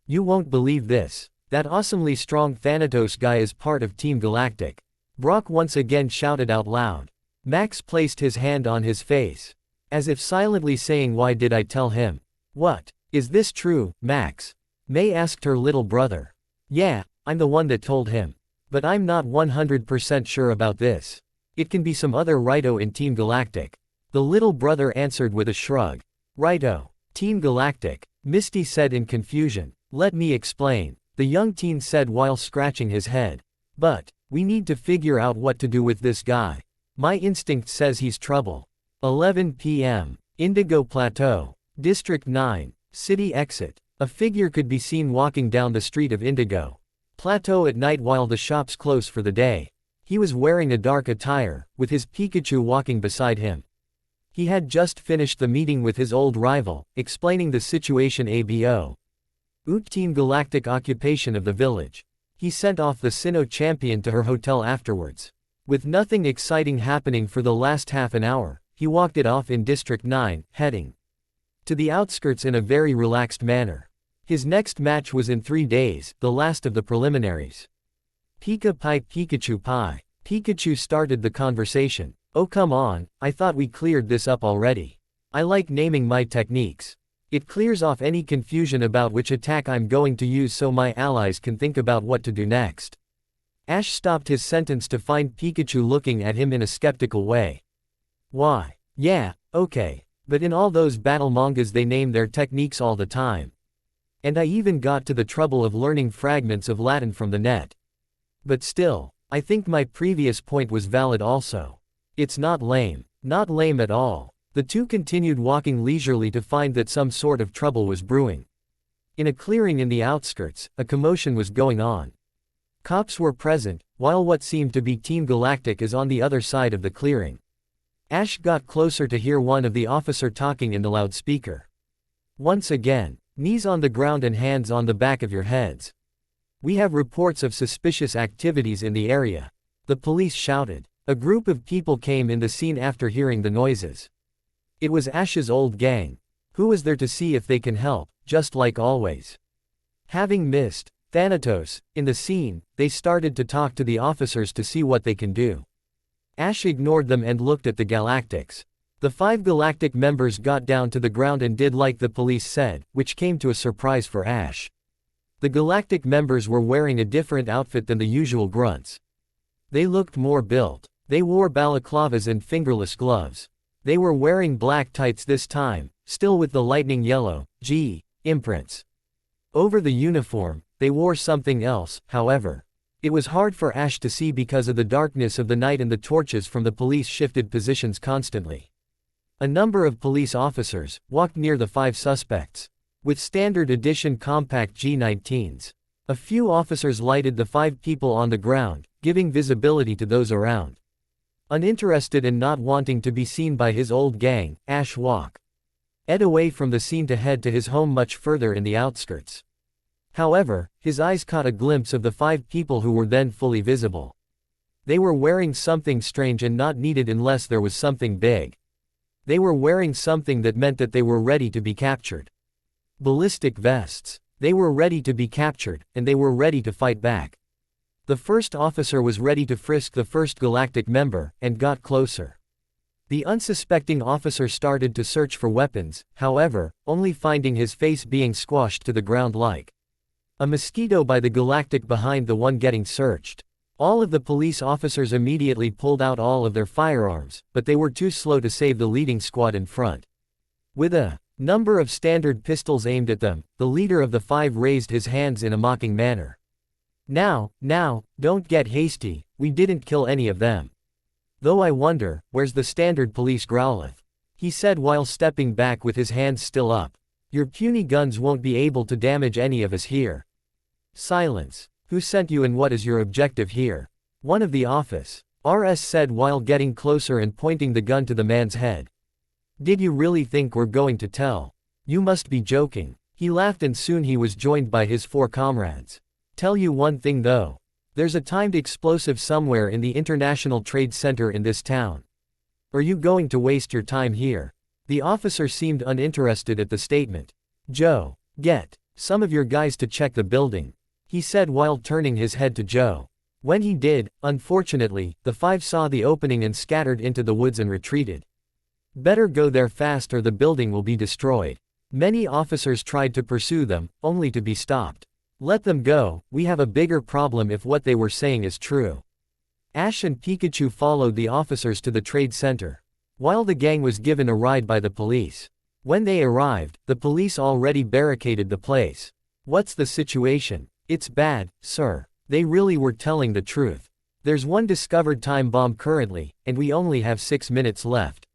You won't believe this. That awesomely strong Thanatos guy is part of Team Galactic. Brock once again shouted out loud. Max placed his hand on his face. As if silently saying, why did I tell him? What? Is this true, Max? May asked her little brother. Yeah, I'm the one that told him. But I'm not 100% sure about this. It can be some other Righto in Team Galactic. The little brother answered with a shrug. Righto. Team Galactic. Misty said in confusion. Let me explain. The young teen said while scratching his head. But, we need to figure out what to do with this guy. My instinct says he's trouble. 11 p.m. Indigo Plateau. District 9. City exit. A figure could be seen walking down the street of Indigo Plateau at night while the shops close for the day. He was wearing a dark attire, with his Pikachu walking beside him. He had just finished the meeting with his old rival, explaining the situation abo. Team Galactic occupation of the village. He sent off the Sinnoh champion to her hotel afterwards. With nothing exciting happening for the last half an hour, he walked it off in District 9, heading to the outskirts in a very relaxed manner. His next match was in 3 days, the last of the preliminaries. Pika Pi Pikachu Pi. Pikachu started the conversation. Oh come on, I thought we cleared this up already. I like naming my techniques. It clears off any confusion about which attack I'm going to use so my allies can think about what to do next. Ash stopped his sentence to find Pikachu looking at him in a skeptical way. Why? Yeah, okay. But in all those battle mangas they name their techniques all the time. And I even got to the trouble of learning fragments of Latin from the net. But still, I think my previous point was valid also. It's not lame. Not lame at all. The two continued walking leisurely to find that some sort of trouble was brewing. In a clearing in the outskirts, a commotion was going on. Cops were present, while what seemed to be Team Galactic is on the other side of the clearing. Ash got closer to hear one of the officer talking in the loudspeaker. Once again, knees on the ground and hands on the back of your heads. We have reports of suspicious activities in the area. The police shouted. A group of people came in the scene after hearing the noises. It was Ash's old gang. Who was there to see if they can help, just like always. Having missed Thanatos in the scene, they started to talk to the officers to see what they can do. Ash ignored them and looked at the Galactics. The 5 Galactic members got down to the ground and did like the police said, which came to a surprise for Ash. The Galactic members were wearing a different outfit than the usual grunts. They looked more built. They wore balaclavas and fingerless gloves. They were wearing black tights this time, still with the lightning yellow imprints. Over the uniform, they wore something else, however. It was hard for Ash to see because of the darkness of the night and the torches from the police shifted positions constantly. A number of police officers walked near the 5 suspects with standard edition compact G19s. A few officers lighted the 5 people on the ground, giving visibility to those around. Uninterested and not wanting to be seen by his old gang, Ash walked away from the scene to head to his home much further in the outskirts. However, his eyes caught a glimpse of the 5 people who were then fully visible. They were wearing something strange and not needed unless there was something big. They were wearing something that meant that they were ready to be captured. Ballistic vests. They were ready to be captured, and they were ready to fight back. The first officer was ready to frisk the first galactic member, and got closer. The unsuspecting officer started to search for weapons, however, only finding his face being squashed to the ground like a mosquito by the galactic behind the one getting searched. All of the police officers immediately pulled out all of their firearms, but they were too slow to save the leading squad in front. With a number of standard pistols aimed at them, the leader of the 5 raised his hands in a mocking manner. Now, don't get hasty, we didn't kill any of them. Though I wonder, where's the standard police growleth? He said while stepping back with his hands still up. Your puny guns won't be able to damage any of us here. Silence. Who sent you and what is your objective here? One of the office RS said while getting closer and pointing the gun to the man's head. Did you really think we're going to tell? You must be joking. He laughed and soon he was joined by his 4 comrades. Tell you one thing though. There's a timed explosive somewhere in the International Trade Center in this town. Are you going to waste your time here? The officer seemed uninterested at the statement. Joe, get some of your guys to check the building, he said while turning his head to Joe. When he did, unfortunately, the 5 saw the opening and scattered into the woods and retreated. Better go there fast or the building will be destroyed. Many officers tried to pursue them, only to be stopped. Let them go, we have a bigger problem if what they were saying is true. Ash and Pikachu followed the officers to the trade center, while the gang was given a ride by the police. When they arrived, the police already barricaded the place. What's the situation? It's bad, sir. They really were telling the truth. There's one discovered time bomb currently, and we only have 6 minutes left.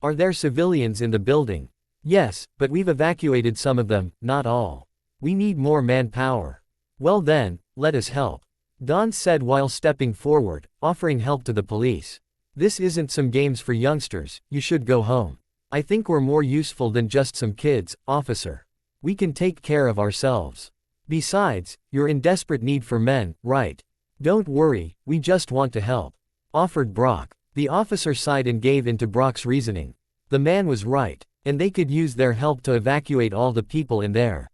Are there civilians in the building? Yes, but we've evacuated some of them, not all. We need more manpower. Well then, let us help. Don said while stepping forward, offering help to the police. This isn't some games for youngsters, you should go home. I think we're more useful than just some kids, officer. We can take care of ourselves. Besides, you're in desperate need for men, right? Don't worry, we just want to help. Offered Brock. The officer sighed and gave in to Brock's reasoning. The man was right, and they could use their help to evacuate all the people in there.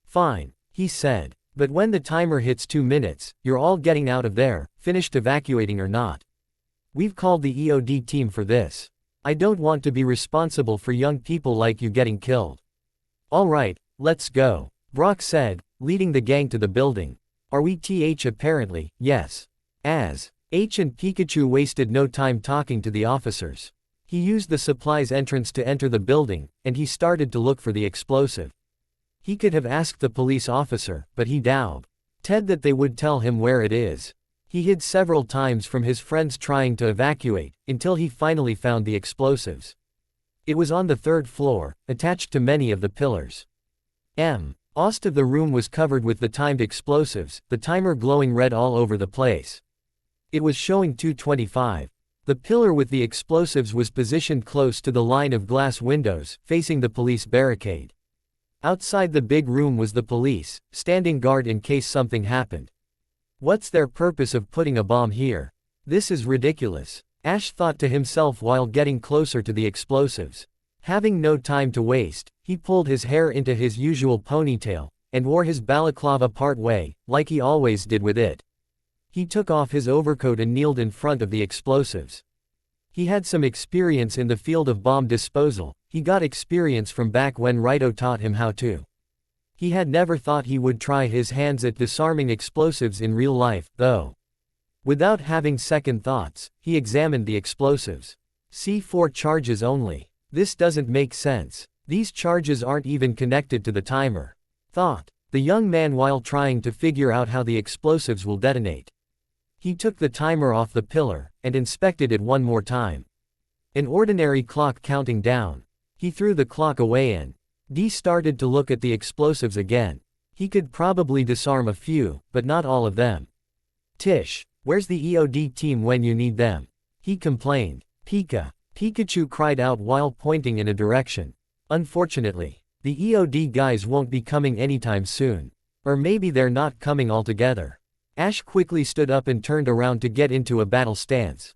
Fine, he said. But when the timer hits 2 minutes, you're all getting out of there, finished evacuating or not. We've called the EOD team for this. I don't want to be responsible for young people like you getting killed. All right, let's go, Brock said, leading the gang to the building. Are we apparently, yes. As H and Pikachu wasted no time talking to the officers. He used the supplies entrance to enter the building, and he started to look for the explosive. He could have asked the police officer, but he doubted that they would tell him where it is. He hid several times from his friends trying to evacuate, until he finally found the explosives. It was on the 3rd floor, attached to many of the pillars. Most of the room was covered with the timed explosives, the timer glowing red all over the place. It was showing 2:25. The pillar with the explosives was positioned close to the line of glass windows, facing the police barricade. Outside the big room was the police, standing guard in case something happened. What's their purpose of putting a bomb here? This is ridiculous, Ash thought to himself while getting closer to the explosives. Having no time to waste, he pulled his hair into his usual ponytail, and wore his balaclava part way, like he always did with it. He took off his overcoat and kneeled in front of the explosives. He had some experience in the field of bomb disposal. He got experience from back when Raito taught him how to. He had never thought he would try his hands at disarming explosives in real life, though. Without having second thoughts, he examined the explosives. C4 charges only. This doesn't make sense. These charges aren't even connected to the timer, thought the young man while trying to figure out how the explosives will detonate. He took the timer off the pillar, and inspected it one more time. An ordinary clock counting down. He threw the clock away and started to look at the explosives again. He could probably disarm a few, but not all of them. Tish, where's the EOD team when you need them? He complained. Pikachu cried out while pointing in a direction. Unfortunately, the EOD guys won't be coming anytime soon. Or maybe they're not coming altogether. Ash quickly stood up and turned around to get into a battle stance.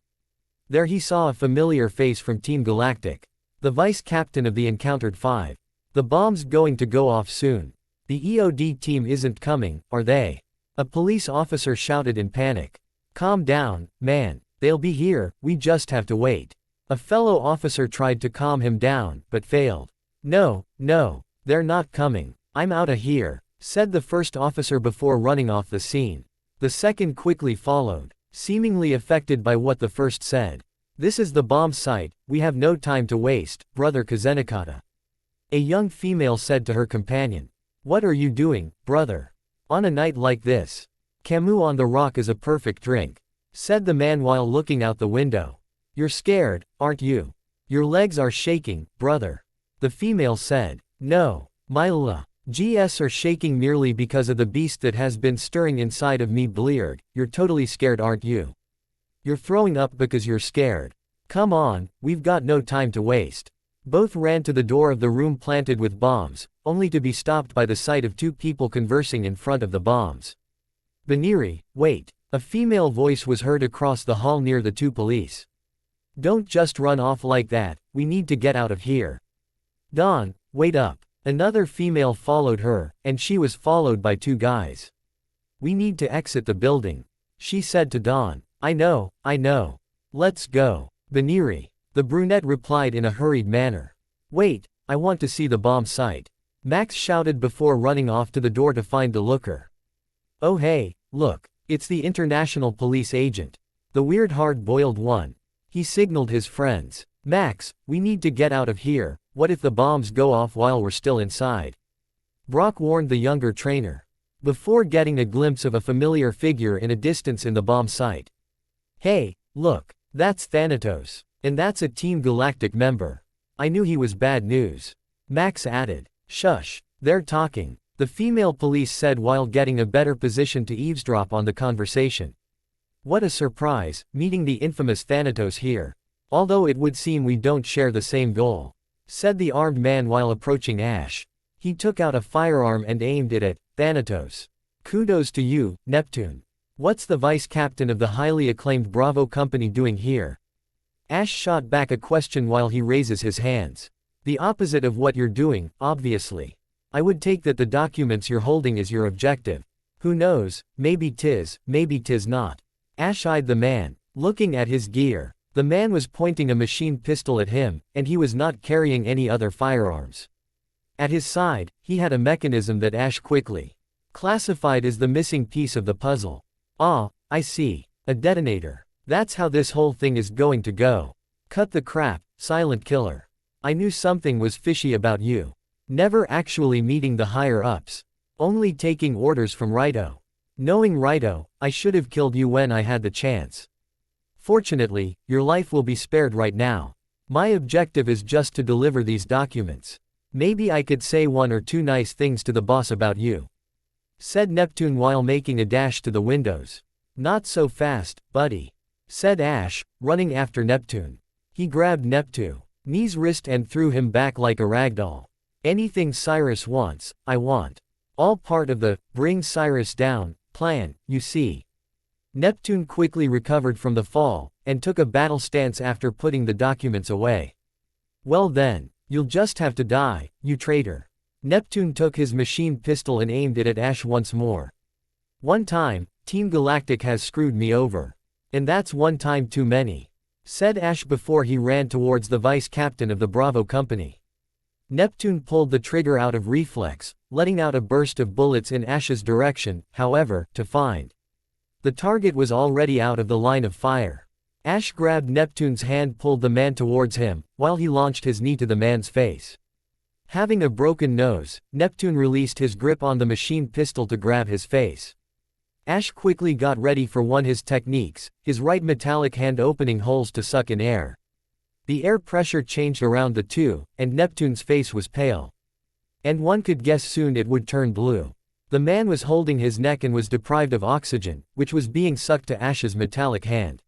There he saw a familiar face from Team Galactic. The vice captain of the encountered 5. The bomb's going to go off soon. The EOD team isn't coming, are they? A police officer shouted in panic. Calm down, man. They'll be here, we just have to wait. A fellow officer tried to calm him down, but failed. No, they're not coming. I'm outta here, said the first officer before running off the scene. The second quickly followed, seemingly affected by what the first said. This is the bomb site, we have no time to waste, brother Kazenakata. A young female said to her companion. What are you doing, brother? On a night like this? Camus on the rock is a perfect drink, said the man while looking out the window. You're scared, aren't you? Your legs are shaking, brother. The female said. No, my legs are shaking merely because of the beast that has been stirring inside of me. Bleared. You're totally scared, aren't you? You're throwing up because you're scared. Come on, we've got no time to waste. Both ran to the door of the room planted with bombs, only to be stopped by the sight of 2 people conversing in front of the bombs. Baniri, wait. A female voice was heard across the hall near the 2 police. Don't just run off like that, we need to get out of here. Dawn, wait up. Another female followed her, and she was followed by 2 guys. We need to exit the building, she said to Dawn. I know. Let's go. Baniri. The brunette replied in a hurried manner. Wait, I want to see the bomb site. Max shouted before running off to the door to find the looker. Oh hey, look, it's the international police agent. The weird hard-boiled one. He signaled his friends. Max, we need to get out of here, what if the bombs go off while we're still inside? Brock warned the younger trainer. Before getting a glimpse of a familiar figure in a distance in the bomb site. Hey, look, that's Thanatos. And that's a Team Galactic member. I knew he was bad news. Max added. Shush, they're talking, the female police said while getting a better position to eavesdrop on the conversation. What a surprise, meeting the infamous Thanatos here. Although it would seem we don't share the same goal, said the armed man while approaching Ash. He took out a firearm and aimed it at Thanatos. Kudos to you, Neptune. What's the vice captain of the highly acclaimed Bravo company doing here? Ash shot back a question while he raises his hands. The opposite of what you're doing, obviously. I would take that the documents you're holding is your objective. Who knows, maybe 'tis not. Ash eyed the man, looking at his gear. The man was pointing a machine pistol at him, and he was not carrying any other firearms. At his side, he had a mechanism that Ash quickly classified as the missing piece of the puzzle. Ah, I see. A detonator. That's how this whole thing is going to go. Cut the crap, silent killer. I knew something was fishy about you. Never actually meeting the higher-ups. Only taking orders from Rito. Knowing Rito, I should have killed you when I had the chance. Fortunately, your life will be spared right now. My objective is just to deliver these documents. Maybe I could say 1 or 2 nice things to the boss about you, said Neptune while making a dash to the windows. Not so fast, buddy, said Ash, running after Neptune. He grabbed Neptune's wrist and threw him back like a ragdoll. Anything Cyrus wants, I want. All part of the bring Cyrus down plan, you see. Neptune quickly recovered from the fall, and took a battle stance after putting the documents away. Well then, you'll just have to die, you traitor. Neptune took his machine pistol and aimed it at Ash once more. One time, Team Galactic has screwed me over. And that's one time too many, said Ash before he ran towards the vice captain of the Bravo company. Neptune pulled the trigger out of reflex, letting out a burst of bullets in Ash's direction, however, to find. The target was already out of the line of fire. Ash grabbed Neptune's hand, pulled the man towards him, while he launched his knee to the man's face. Having a broken nose, Neptune released his grip on the machine pistol to grab his face. Ash quickly got ready for his techniques, his right metallic hand opening holes to suck in air. The air pressure changed around the two, and Neptune's face was pale. And one could guess soon it would turn blue. The man was holding his neck and was deprived of oxygen, which was being sucked to Ash's metallic hand.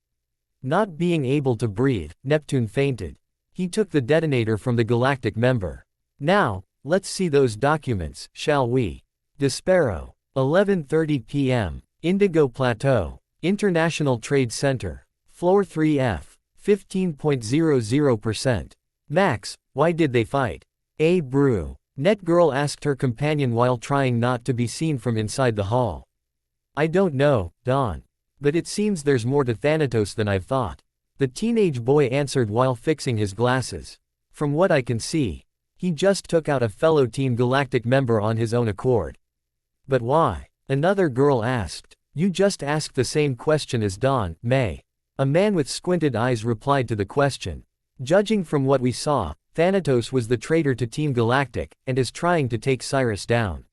Not being able to breathe, Neptune fainted. He took the detonator from the galactic member. Now, let's see those documents, shall we? Despero. 11:30 p.m. Indigo Plateau. International Trade Center. Floor 3F. 15.00%. Max, why did they fight? Brew. Net girl asked her companion while trying not to be seen from inside the hall. I don't know, Dawn. But it seems there's more to Thanatos than I've thought. The teenage boy answered while fixing his glasses. From what I can see, he just took out a fellow Team Galactic member on his own accord. But why? Another girl asked. You just asked the same question as Dawn, May. A man with squinted eyes replied to the question. Judging from what we saw, Thanatos was the traitor to Team Galactic, and is trying to take Cyrus down.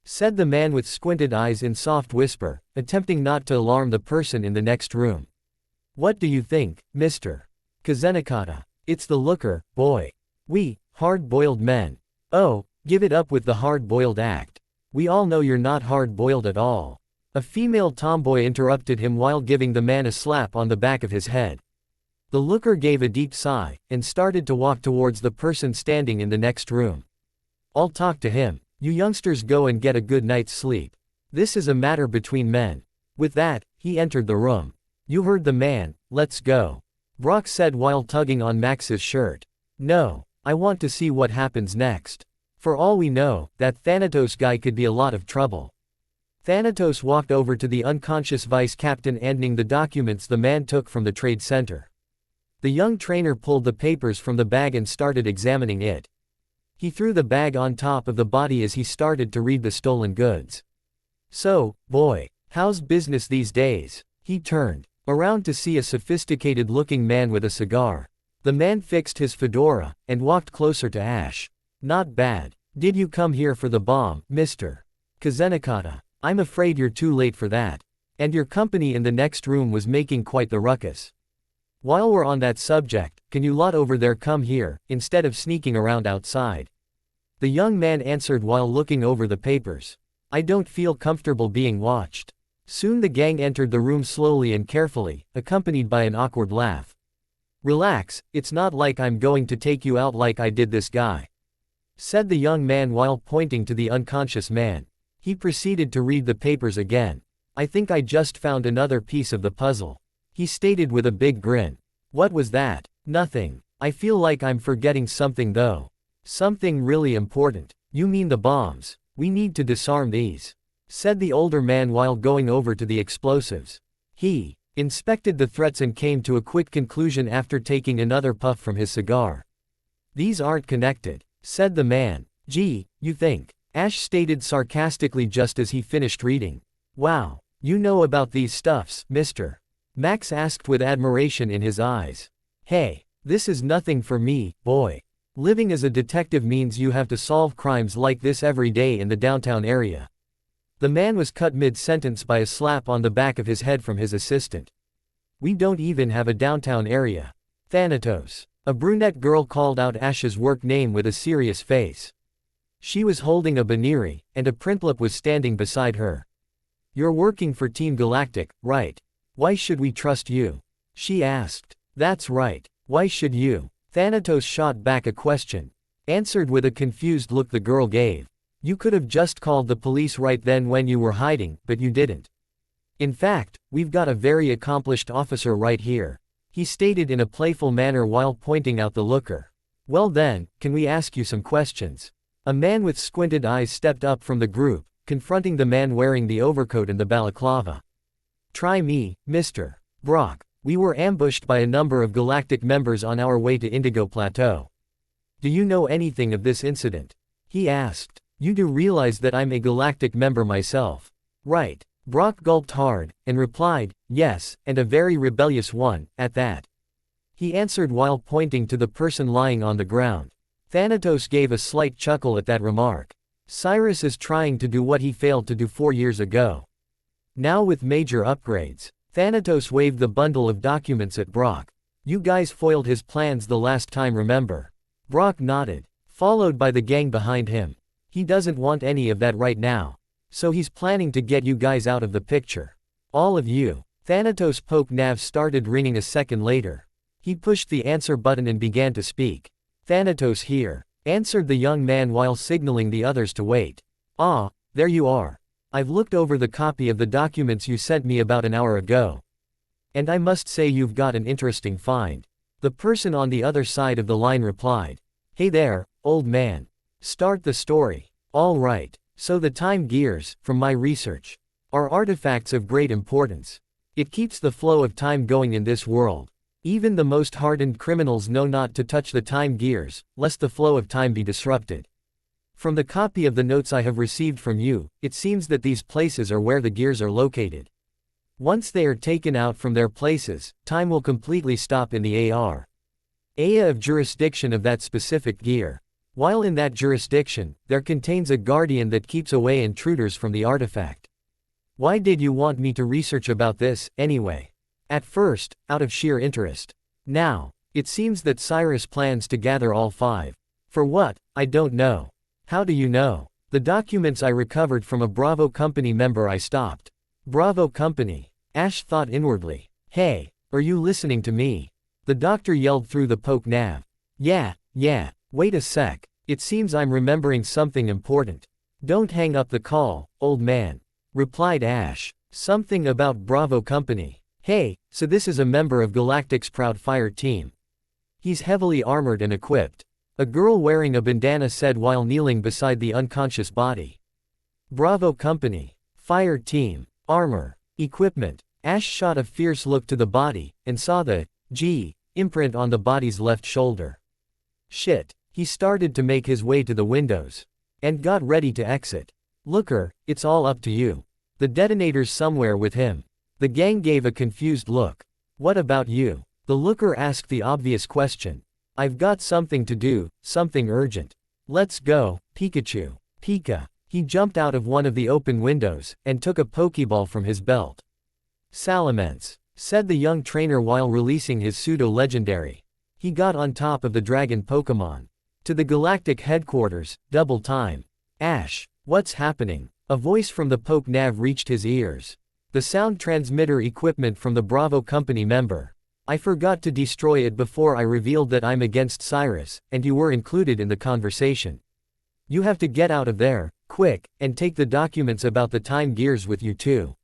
Said the man with squinted eyes in soft whisper, attempting not to alarm the person in the next room. What do you think, Mr. Kazenakata? It's the looker, boy. We, hard-boiled men. Oh, give it up with the hard-boiled act. We all know you're not hard-boiled at all. A female tomboy interrupted him while giving the man a slap on the back of his head. The looker gave a deep sigh, and started to walk towards the person standing in the next room. I'll talk to him. You youngsters go and get a good night's sleep. This is a matter between men. With that, he entered the room. You heard the man, let's go. Brock said while tugging on Max's shirt. No, I want to see what happens next. For all we know, that Thanatos guy could be a lot of trouble. Thanatos walked over to the unconscious vice captain handing the documents the man took from the trade center. The young trainer pulled the papers from the bag and started examining it. He threw the bag on top of the body as he started to read the stolen goods. So, boy, how's business these days? He turned around to see a sophisticated-looking man with a cigar. The man fixed his fedora, and walked closer to Ash. Not bad. Did you come here for the bomb, Mr. Kazenakata? I'm afraid you're too late for that. And your company in the next room was making quite the ruckus. While we're on that subject, can you lot over there come here, instead of sneaking around outside? The young man answered while looking over the papers. I don't feel comfortable being watched. Soon the gang entered the room slowly and carefully, accompanied by an awkward laugh. Relax, it's not like I'm going to take you out like I did this guy, said the young man while pointing to the unconscious man. He proceeded to read the papers again. I think I just found another piece of the puzzle, he stated with a big grin. What was that? Nothing. I feel like I'm forgetting something though. Something really important. You mean the bombs? We need to disarm these, said the older man while going over to the explosives. He inspected the threats and came to a quick conclusion after taking another puff from his cigar. These aren't connected, said the man. Gee, you think? Ash stated sarcastically just as he finished reading. Wow, you know about these stuffs, Mr. Max asked with admiration in his eyes. Hey, this is nothing for me, boy. Living as a detective means you have to solve crimes like this every day in the downtown area. The man was cut mid-sentence by a slap on the back of his head from his assistant. We don't even have a downtown area. Thanatos. A brunette girl called out Ash's work name with a serious face. She was holding a baniri, and a printlip was standing beside her. You're working for Team Galactic, right? Why should we trust you? She asked. That's right. Why should you? Thanatos shot back a question. Answered with a confused look the girl gave. You could have just called the police right then when you were hiding, but you didn't. In fact, we've got a very accomplished officer right here, he stated in a playful manner while pointing out the looker. Well then, can we ask you some questions? A man with squinted eyes stepped up from the group, confronting the man wearing the overcoat and the balaclava. Try me, Mr. Brock. We were ambushed by a number of Galactic members on our way to Indigo Plateau. Do you know anything of this incident? He asked. You do realize that I'm a Galactic member myself, right? Brock gulped hard, and replied, yes, and a very rebellious one, at that. He answered while pointing to the person lying on the ground. Thanatos gave a slight chuckle at that remark. Cyrus is trying to do what he failed to do 4 years ago. Now with major upgrades. Thanatos waved the bundle of documents at Brock. You guys foiled his plans the last time, remember? Brock nodded, followed by the gang behind him. He doesn't want any of that right now. So he's planning to get you guys out of the picture. All of you. Thanatos' poke nav started ringing a second later. He pushed the answer button and began to speak. Thanatos here, answered the young man while signaling the others to wait. Ah, there you are. I've looked over the copy of the documents you sent me about an hour ago. And I must say you've got an interesting find. The person on the other side of the line replied. Hey there, old man. Start the story. All right. So the time gears, from my research, are artifacts of great importance. It keeps the flow of time going in this world. Even the most hardened criminals know not to touch the time gears, lest the flow of time be disrupted. From the copy of the notes I have received from you, it seems that these places are where the gears are located. Once they are taken out from their places, time will completely stop in the area of jurisdiction of that specific gear. While in that jurisdiction, there contains a guardian that keeps away intruders from the artifact. Why did you want me to research about this, anyway? At first, out of sheer interest. Now, it seems that Cyrus plans to gather all 5. For what, I don't know. How do you know? The documents I recovered from a Bravo Company member I stopped. Bravo Company. Ash thought inwardly. Hey, are you listening to me? The doctor yelled through the poke nav. Yeah. Wait a sec. It seems I'm remembering something important. Don't hang up the call, old man. Replied Ash. Something about Bravo Company. Hey, so this is a member of Galactic's Proud Fire team. He's heavily armored and equipped. A girl wearing a bandana said while kneeling beside the unconscious body. Bravo Company. Fire team. Armor. Equipment. Ash shot a fierce look to the body, and saw the G imprint on the body's left shoulder. Shit. He started to make his way to the windows. And got ready to exit. Looker, it's all up to you. The detonator's somewhere with him. The gang gave a confused look. What about you? The looker asked the obvious question. I've got something to do, something urgent. Let's go, Pikachu. Pika. He jumped out of one of the open windows, and took a Pokeball from his belt. Salamence, said the young trainer while releasing his pseudo-legendary. He got on top of the dragon Pokemon. To the Galactic headquarters, double time. Ash, what's happening? A voice from the Poke Nav reached his ears. The sound transmitter equipment from the Bravo Company member. I forgot to destroy it before I revealed that I'm against Cyrus, and you were included in the conversation. You have to get out of there, quick, and take the documents about the time gears with you too.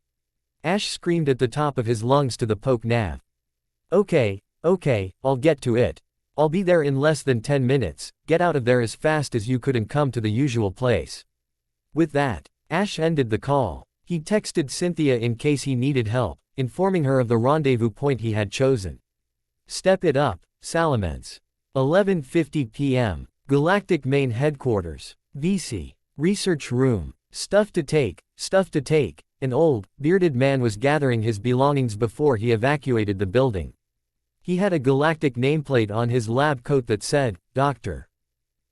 Ash screamed at the top of his lungs to the Poke Nav. Okay, I'll get to it. I'll be there in less than 10 minutes, get out of there as fast as you could and come to the usual place. With that, Ash ended the call. He texted Cynthia in case he needed help, informing her of the rendezvous point he had chosen. Step it up, Salamence. 11:50 p.m. Galactic Main Headquarters. VC. Research Room. Stuff to take. An old, bearded man was gathering his belongings before he evacuated the building. He had a galactic nameplate on his lab coat that said, Dr.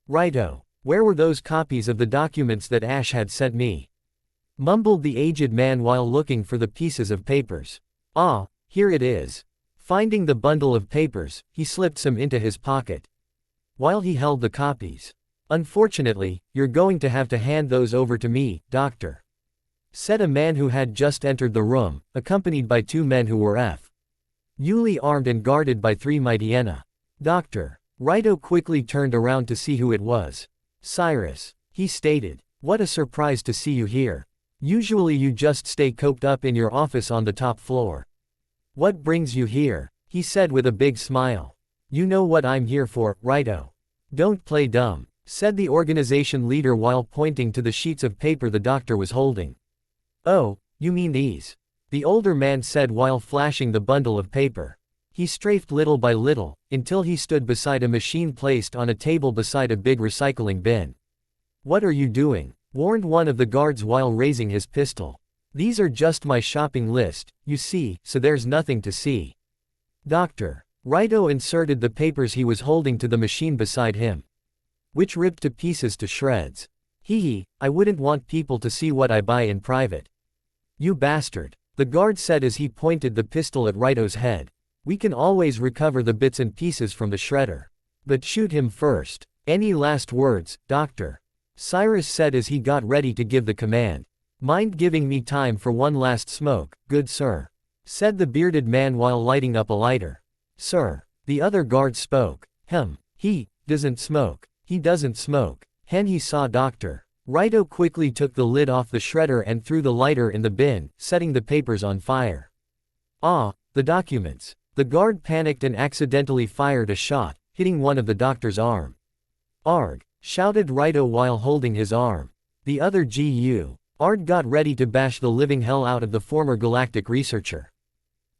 Righto. Where were those copies of the documents that Ash had sent me? Mumbled the aged man while looking for the pieces of papers. Ah, here it is. Finding the bundle of papers, he slipped some into his pocket. While he held the copies. Unfortunately, you're going to have to hand those over to me, Doctor. Said a man who had just entered the room, accompanied by 2 men who were fully armed and guarded by 3 Mightyena. Dr. Righto quickly turned around to see who it was. Cyrus, he stated. What a surprise to see you here. Usually you just stay coped up in your office on the top floor. What brings you here? He said with a big smile. You know what I'm here for, Righto. Don't play dumb, said the organization leader while pointing to the sheets of paper the doctor was holding. Oh, you mean these? The older man said while flashing the bundle of paper. He strafed little by little, until he stood beside a machine placed on a table beside a big recycling bin. What are you doing? Warned one of the guards while raising his pistol. These are just my shopping list, you see, so there's nothing to see. Dr. Righto inserted the papers he was holding to the machine beside him. Which ripped to pieces to shreds. I wouldn't want people to see what I buy in private. You bastard, the guard said as he pointed the pistol at Righto's head. We can always recover the bits and pieces from the shredder. But shoot him first. Any last words, Doctor? Cyrus said as he got ready to give the command. Mind giving me time for one last smoke, good sir? Said the bearded man while lighting up a lighter. Sir, the other guard spoke. He doesn't smoke. He doesn't smoke. He saw Dr. Righto quickly took the lid off the shredder and threw the lighter in the bin, setting the papers on fire. Ah, the documents. The guard panicked and accidentally fired a shot, hitting one of the doctor's arm. "Arg!" shouted Raito while holding his arm. The other guard got ready to bash the living hell out of the former galactic researcher.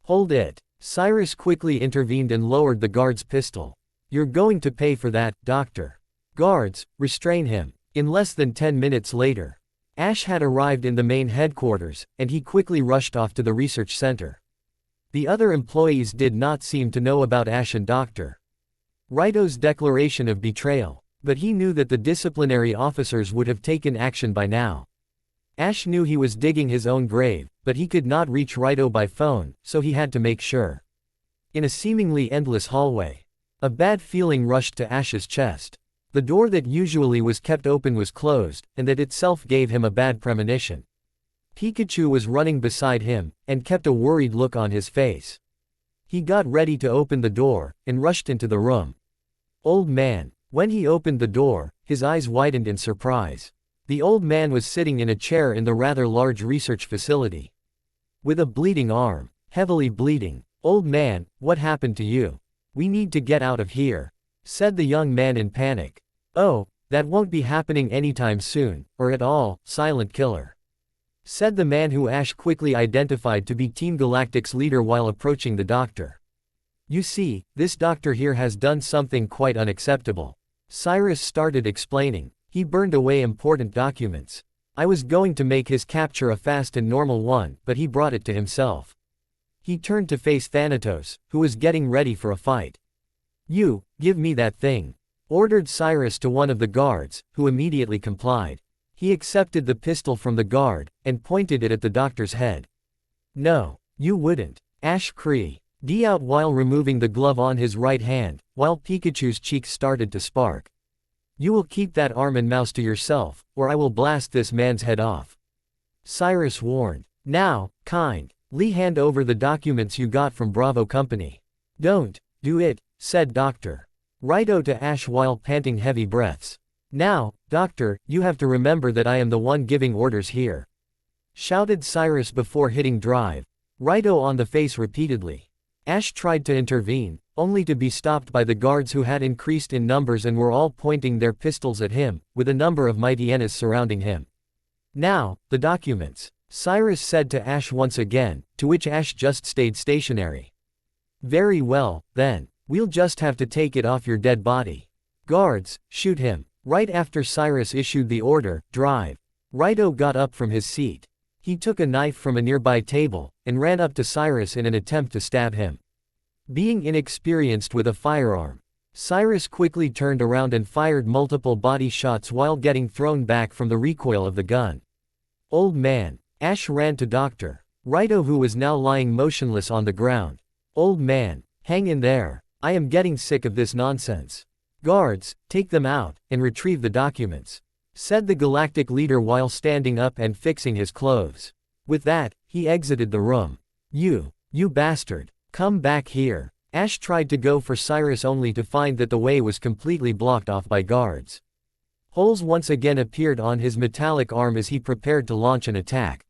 "Hold it." Cyrus quickly intervened and lowered the guard's pistol. "You're going to pay for that, Doctor." "Guards, restrain him." In less than 10 minutes later, Ash had arrived in the main headquarters, and he quickly rushed off to the research center. The other employees did not seem to know about Ash and Dr. Raito's declaration of betrayal, but he knew that the disciplinary officers would have taken action by now. Ash knew he was digging his own grave, but he could not reach Raito by phone, so he had to make sure. In a seemingly endless hallway, a bad feeling rushed to Ash's chest. The door that usually was kept open was closed, and that itself gave him a bad premonition. Pikachu was running beside him, and kept a worried look on his face. He got ready to open the door, and rushed into the room. "Old man." When he opened the door, his eyes widened in surprise. The old man was sitting in a chair in the rather large research facility. With a bleeding arm, heavily bleeding. "Old man, what happened to you? We need to get out of here," said the young man in panic. "Oh, that won't be happening anytime soon, or at all, silent killer," said the man who Ash quickly identified to be Team Galactic's leader while approaching the doctor. "You see, this doctor here has done something quite unacceptable," Cyrus started explaining. "He burned away important documents. I was going to make his capture a fast and normal one, but he brought it to himself." He turned to face Thanatos, who was getting ready for a fight. "You, give me that thing," ordered Cyrus to one of the guards, who immediately complied. He accepted the pistol from the guard, and pointed it at the doctor's head. "No, you wouldn't," Ash cried out while removing the glove on his right hand, while Pikachu's cheeks started to spark. "You will keep that arm and mouse to yourself, or I will blast this man's head off," Cyrus warned. "Now, kindly hand over the documents you got from Bravo Company." "Don't do it," said Dr. Raito to Ash while panting heavy breaths. "Now, Doctor, you have to remember that I am the one giving orders here," shouted Cyrus before hitting drive. Raito on the face repeatedly. Ash tried to intervene, only to be stopped by the guards who had increased in numbers and were all pointing their pistols at him, with a number of mighty hyenas surrounding him. "Now, the documents," Cyrus said to Ash once again, to which Ash just stayed stationary. "Very well, then. We'll just have to take it off your dead body. Guards, shoot him." Right after Cyrus issued the order, drive, Raito got up from his seat. He took a knife from a nearby table, and ran up to Cyrus in an attempt to stab him. Being inexperienced with a firearm, Cyrus quickly turned around and fired multiple body shots while getting thrown back from the recoil of the gun. "Old man." Ash ran to Dr. Raito, who was now lying motionless on the ground. "Old man, hang in there. I am getting sick of this nonsense. Guards, take them out, and retrieve the documents," said the galactic leader while standing up and fixing his clothes. With that, he exited the room. You bastard. Come back here." Ash tried to go for Cyrus only to find that the way was completely blocked off by guards. Holes once again appeared on his metallic arm as he prepared to launch an attack,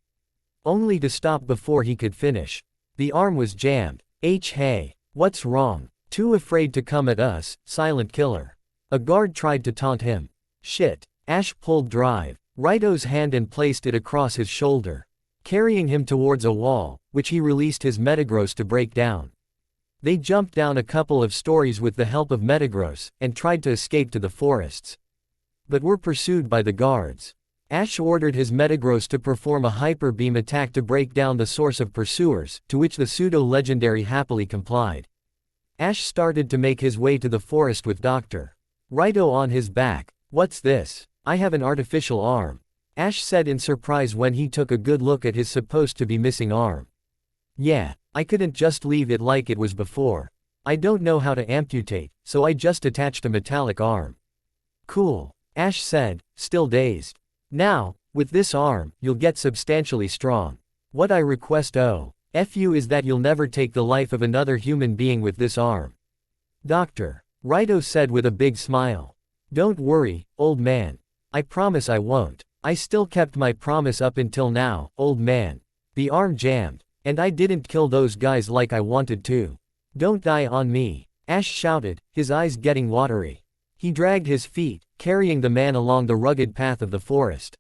only to stop before he could finish. The arm was jammed. Hey, what's wrong? Too afraid to come at us, silent killer?" A guard tried to taunt him. "Shit." Ash pulled drive, Raito's hand and placed it across his shoulder, carrying him towards a wall, which he released his Metagross to break down. They jumped down a couple of stories with the help of Metagross, and tried to escape to the forests, but were pursued by the guards. Ash ordered his Metagross to perform a hyper beam attack to break down the source of pursuers, to which the pseudo-legendary happily complied. Ash started to make his way to the forest with Dr. Raito on his back. "What's this? I have an artificial arm," Ash said in surprise when he took a good look at his supposed-to-be missing arm. "Yeah, I couldn't just leave it like it was before. I don't know how to amputate, so I just attached a metallic arm." "Cool," Ash said, still dazed. "Now, with this arm, you'll get substantially strong. What I request is that you'll never take the life of another human being with this arm," Dr. Raito said with a big smile. "Don't worry, old man. I promise I won't. I still kept my promise up until now, old man. The arm jammed, and I didn't kill those guys like I wanted to." Don't die on me, Ash shouted, his eyes getting watery. He dragged his feet, carrying the man along the rugged path of the forest.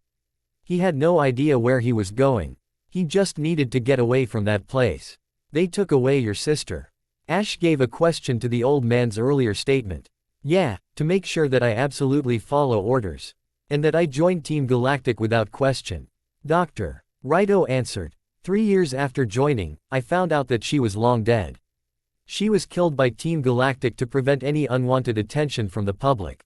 He had no idea where he was going. He just needed to get away from that place. They took away your sister. Ash gave a question to the old man's earlier statement. Yeah, to make sure that I absolutely follow orders. And that I joined Team Galactic without question. Doctor. Raito answered. 3 years after joining, I found out that she was long dead. She was killed by Team Galactic to prevent any unwanted attention from the public.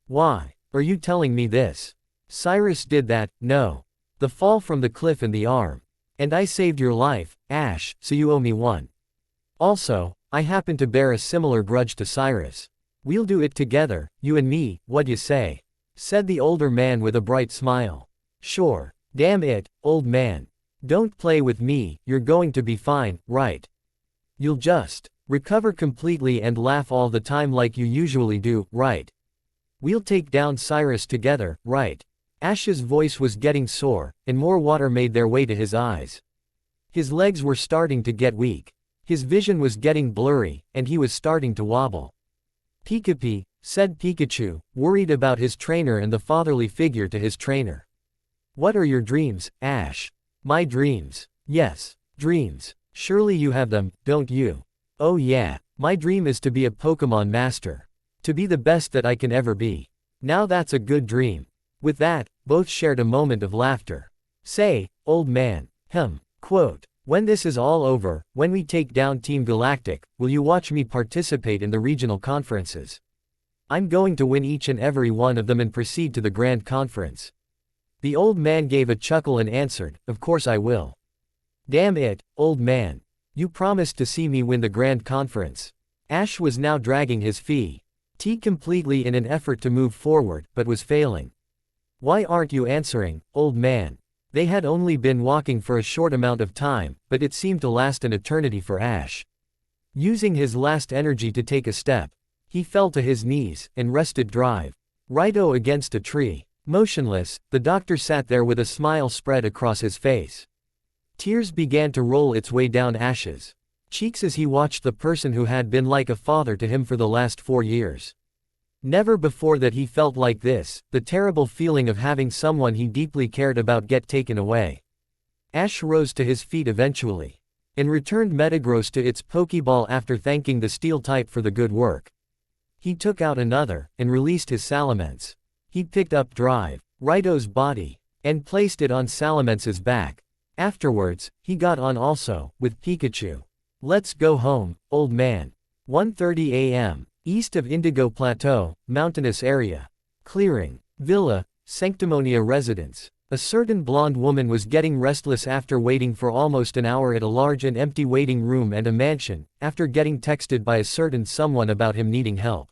Why are you telling me this? Cyrus did that, no. The fall from the cliff and the arm. And I saved your life, Ash, so you owe me one. Also, I happen to bear a similar grudge to Cyrus. We'll do it together, you and me, what you say? Said the older man with a bright smile. Sure. Damn it, old man. Don't play with me, you're going to be fine, right? You'll just recover completely and laugh all the time like you usually do, right? We'll take down Cyrus together, right? Ash's voice was getting sore, and more water made their way to his eyes. His legs were starting to get weak. His vision was getting blurry, and he was starting to wobble. Pikapi, said Pikachu, worried about his trainer and the fatherly figure to his trainer. What are your dreams, Ash? My dreams. Yes, dreams. Surely you have them, don't you? Oh yeah, my dream is to be a Pokemon master. To be the best that I can ever be. Now that's a good dream. With that, both shared a moment of laughter. Say, old man. Quote. When this is all over, when we take down Team Galactic, will you watch me participate in the regional conferences? I'm going to win each and every one of them and proceed to the grand conference. The old man gave a chuckle and answered, of course I will. Damn it, old man. You promised to see me win the grand conference. Ash was now dragging his feet completely in an effort to move forward, but was failing. Why aren't you answering, old man? They had only been walking for a short amount of time, but it seemed to last an eternity for Ash. Using his last energy to take a step, he fell to his knees, and rested drive. Raito against a tree. Motionless, the doctor sat there with a smile spread across his face. Tears began to roll its way down Ash's cheeks as he watched the person who had been like a father to him for the last 4 years. Never before that he felt like this, the terrible feeling of having someone he deeply cared about get taken away. Ash rose to his feet eventually. And returned Metagross to its Pokeball after thanking the Steel type for the good work. He took out another, and released his Salamence. He picked up Drive, Raito's body, and placed it on Salamence's back. Afterwards, he got on also, with Pikachu. Let's go home, old man. 1:30 a.m. East of Indigo Plateau, mountainous area. Clearing. Villa, Sanctimonia residence. A certain blonde woman was getting restless after waiting for almost an hour at a large and empty waiting room and a mansion, after getting texted by a certain someone about him needing help.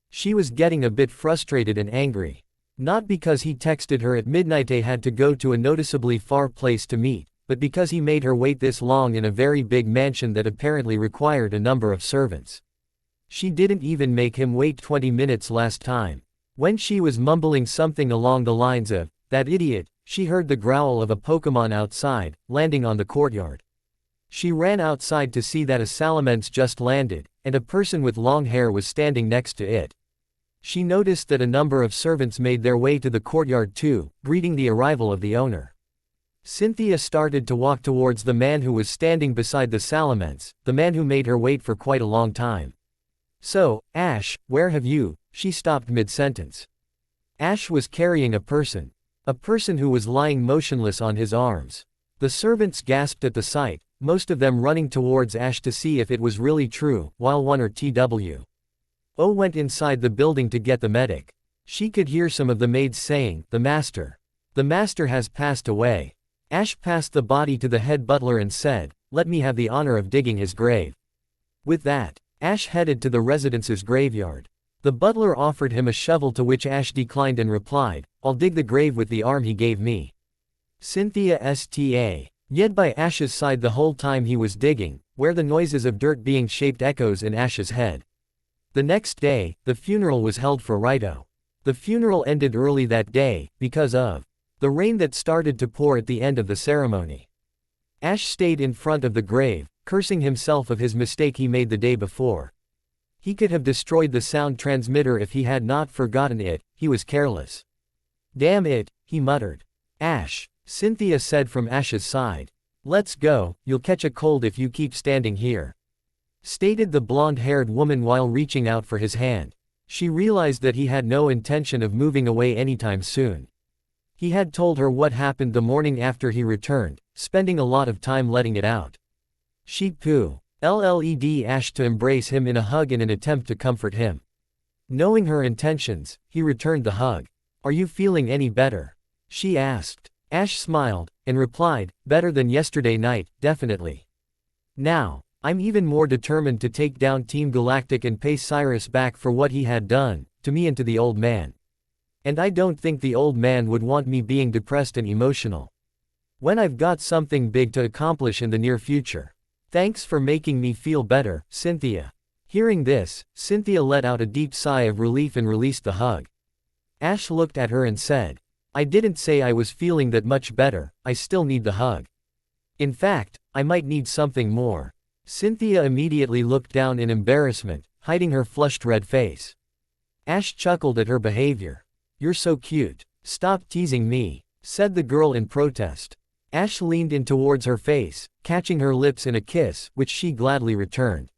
She was getting a bit frustrated and angry. Not because he texted her at midnight they had to go to a noticeably far place to meet, but because he made her wait this long in a very big mansion that apparently required a number of servants. She didn't even make him wait 20 minutes last time. When she was mumbling something along the lines of, "That idiot," she heard the growl of a Pokemon outside, landing on the courtyard. She ran outside to see that a Salamence just landed, and a person with long hair was standing next to it. She noticed that a number of servants made their way to the courtyard too, greeting the arrival of the owner. Cynthia started to walk towards the man who was standing beside the Salamence, the man who made her wait for quite a long time. So, Ash, where have you? She stopped mid-sentence. Ash was carrying a person who was lying motionless on his arms. The servants gasped at the sight, most of them running towards Ash to see if it was really true, while one or two went inside the building to get the medic. She could hear some of the maids saying, The master has passed away." Ash passed the body to the head butler and said, "Let me have the honor of digging his grave." With that, Ash headed to the residence's graveyard. The butler offered him a shovel to which Ash declined and replied, "I'll dig the grave with the arm he gave me." Cynthia sta. Yet by Ash's side the whole time he was digging, where the noises of dirt being shaped echoes in Ash's head. The next day, the funeral was held for Raito. The funeral ended early that day, because of the rain that started to pour at the end of the ceremony. Ash stayed in front of the grave, cursing himself of his mistake he made the day before. He could have destroyed the sound transmitter if he had not forgotten it, he was careless. Damn it, he muttered. Ash, Cynthia said from Ash's side. Let's go, you'll catch a cold if you keep standing here, stated the blonde-haired woman while reaching out for his hand. She realized that he had no intention of moving away anytime soon. He had told her what happened the morning after he returned, spending a lot of time letting it out. She led Ash to embrace him in a hug in an attempt to comfort him. Knowing her intentions, he returned the hug. Are you feeling any better? She asked. Ash smiled, and replied, better than yesterday night, definitely. Now, I'm even more determined to take down Team Galactic and pay Cyrus back for what he had done, to me and to the old man. And I don't think the old man would want me being depressed and emotional when I've got something big to accomplish in the near future. Thanks for making me feel better, Cynthia. Hearing this, Cynthia let out a deep sigh of relief and released the hug. Ash looked at her and said, I didn't say I was feeling that much better, I still need the hug. In fact, I might need something more. Cynthia immediately looked down in embarrassment, hiding her flushed red face. Ash chuckled at her behavior. You're so cute. Stop teasing me, said the girl in protest. Ash leaned in towards her face, catching her lips in a kiss, which she gladly returned.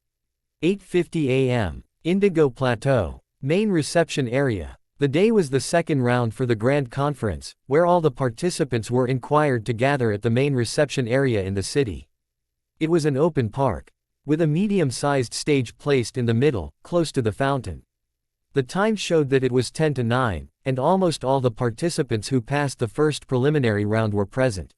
8:50 a.m. Indigo Plateau. Main reception area. The day was the second round for the Grand Conference, where all the participants were inquired to gather at the main reception area in the city. It was an open park, with a medium-sized stage placed in the middle, close to the fountain. The time showed that it was 10 to 9, and almost all the participants who passed the first preliminary round were present.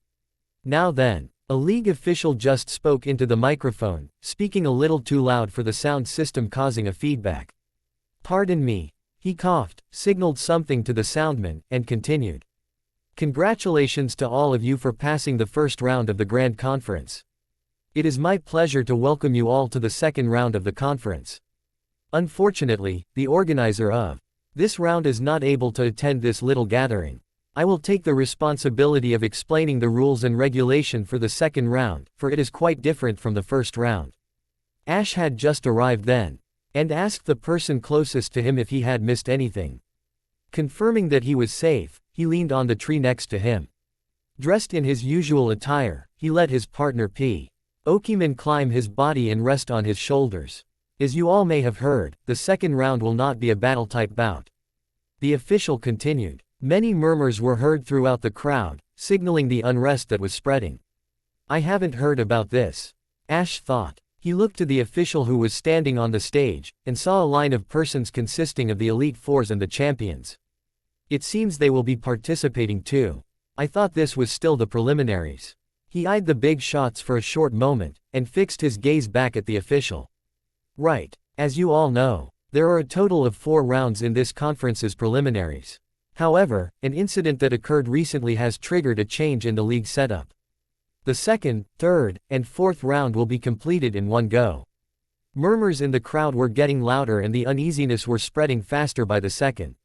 Now then, a league official just spoke into the microphone, speaking a little too loud for the sound system, causing a feedback. Pardon me. He coughed, signaled something to the soundman, and continued. Congratulations to all of you for passing the first round of the Grand Conference. It is my pleasure to welcome you all to the second round of the conference. Unfortunately, the organizer of this round is not able to attend this little gathering. I will take the responsibility of explaining the rules and regulation for the second round, for it is quite different from the first round. Ash had just arrived then, and asked the person closest to him if he had missed anything. Confirming that he was safe, he leaned on the tree next to him. Dressed in his usual attire, he let his partner P. Okiman climb his body and rest on his shoulders. As you all may have heard, the second round will not be a battle-type bout. The official continued. Many murmurs were heard throughout the crowd, signaling the unrest that was spreading. I haven't heard about this, Ash thought. He looked to the official who was standing on the stage, and saw a line of persons consisting of the Elite Fours and the champions. It seems they will be participating too. I thought this was still the preliminaries. He eyed the big shots for a short moment, and fixed his gaze back at the official. Right. As you all know, there are a total of 4 rounds in this conference's preliminaries. However, an incident that occurred recently has triggered a change in the league setup. The second, third, and fourth round will be completed in one go. Murmurs in the crowd were getting louder and the uneasiness were spreading faster by the second.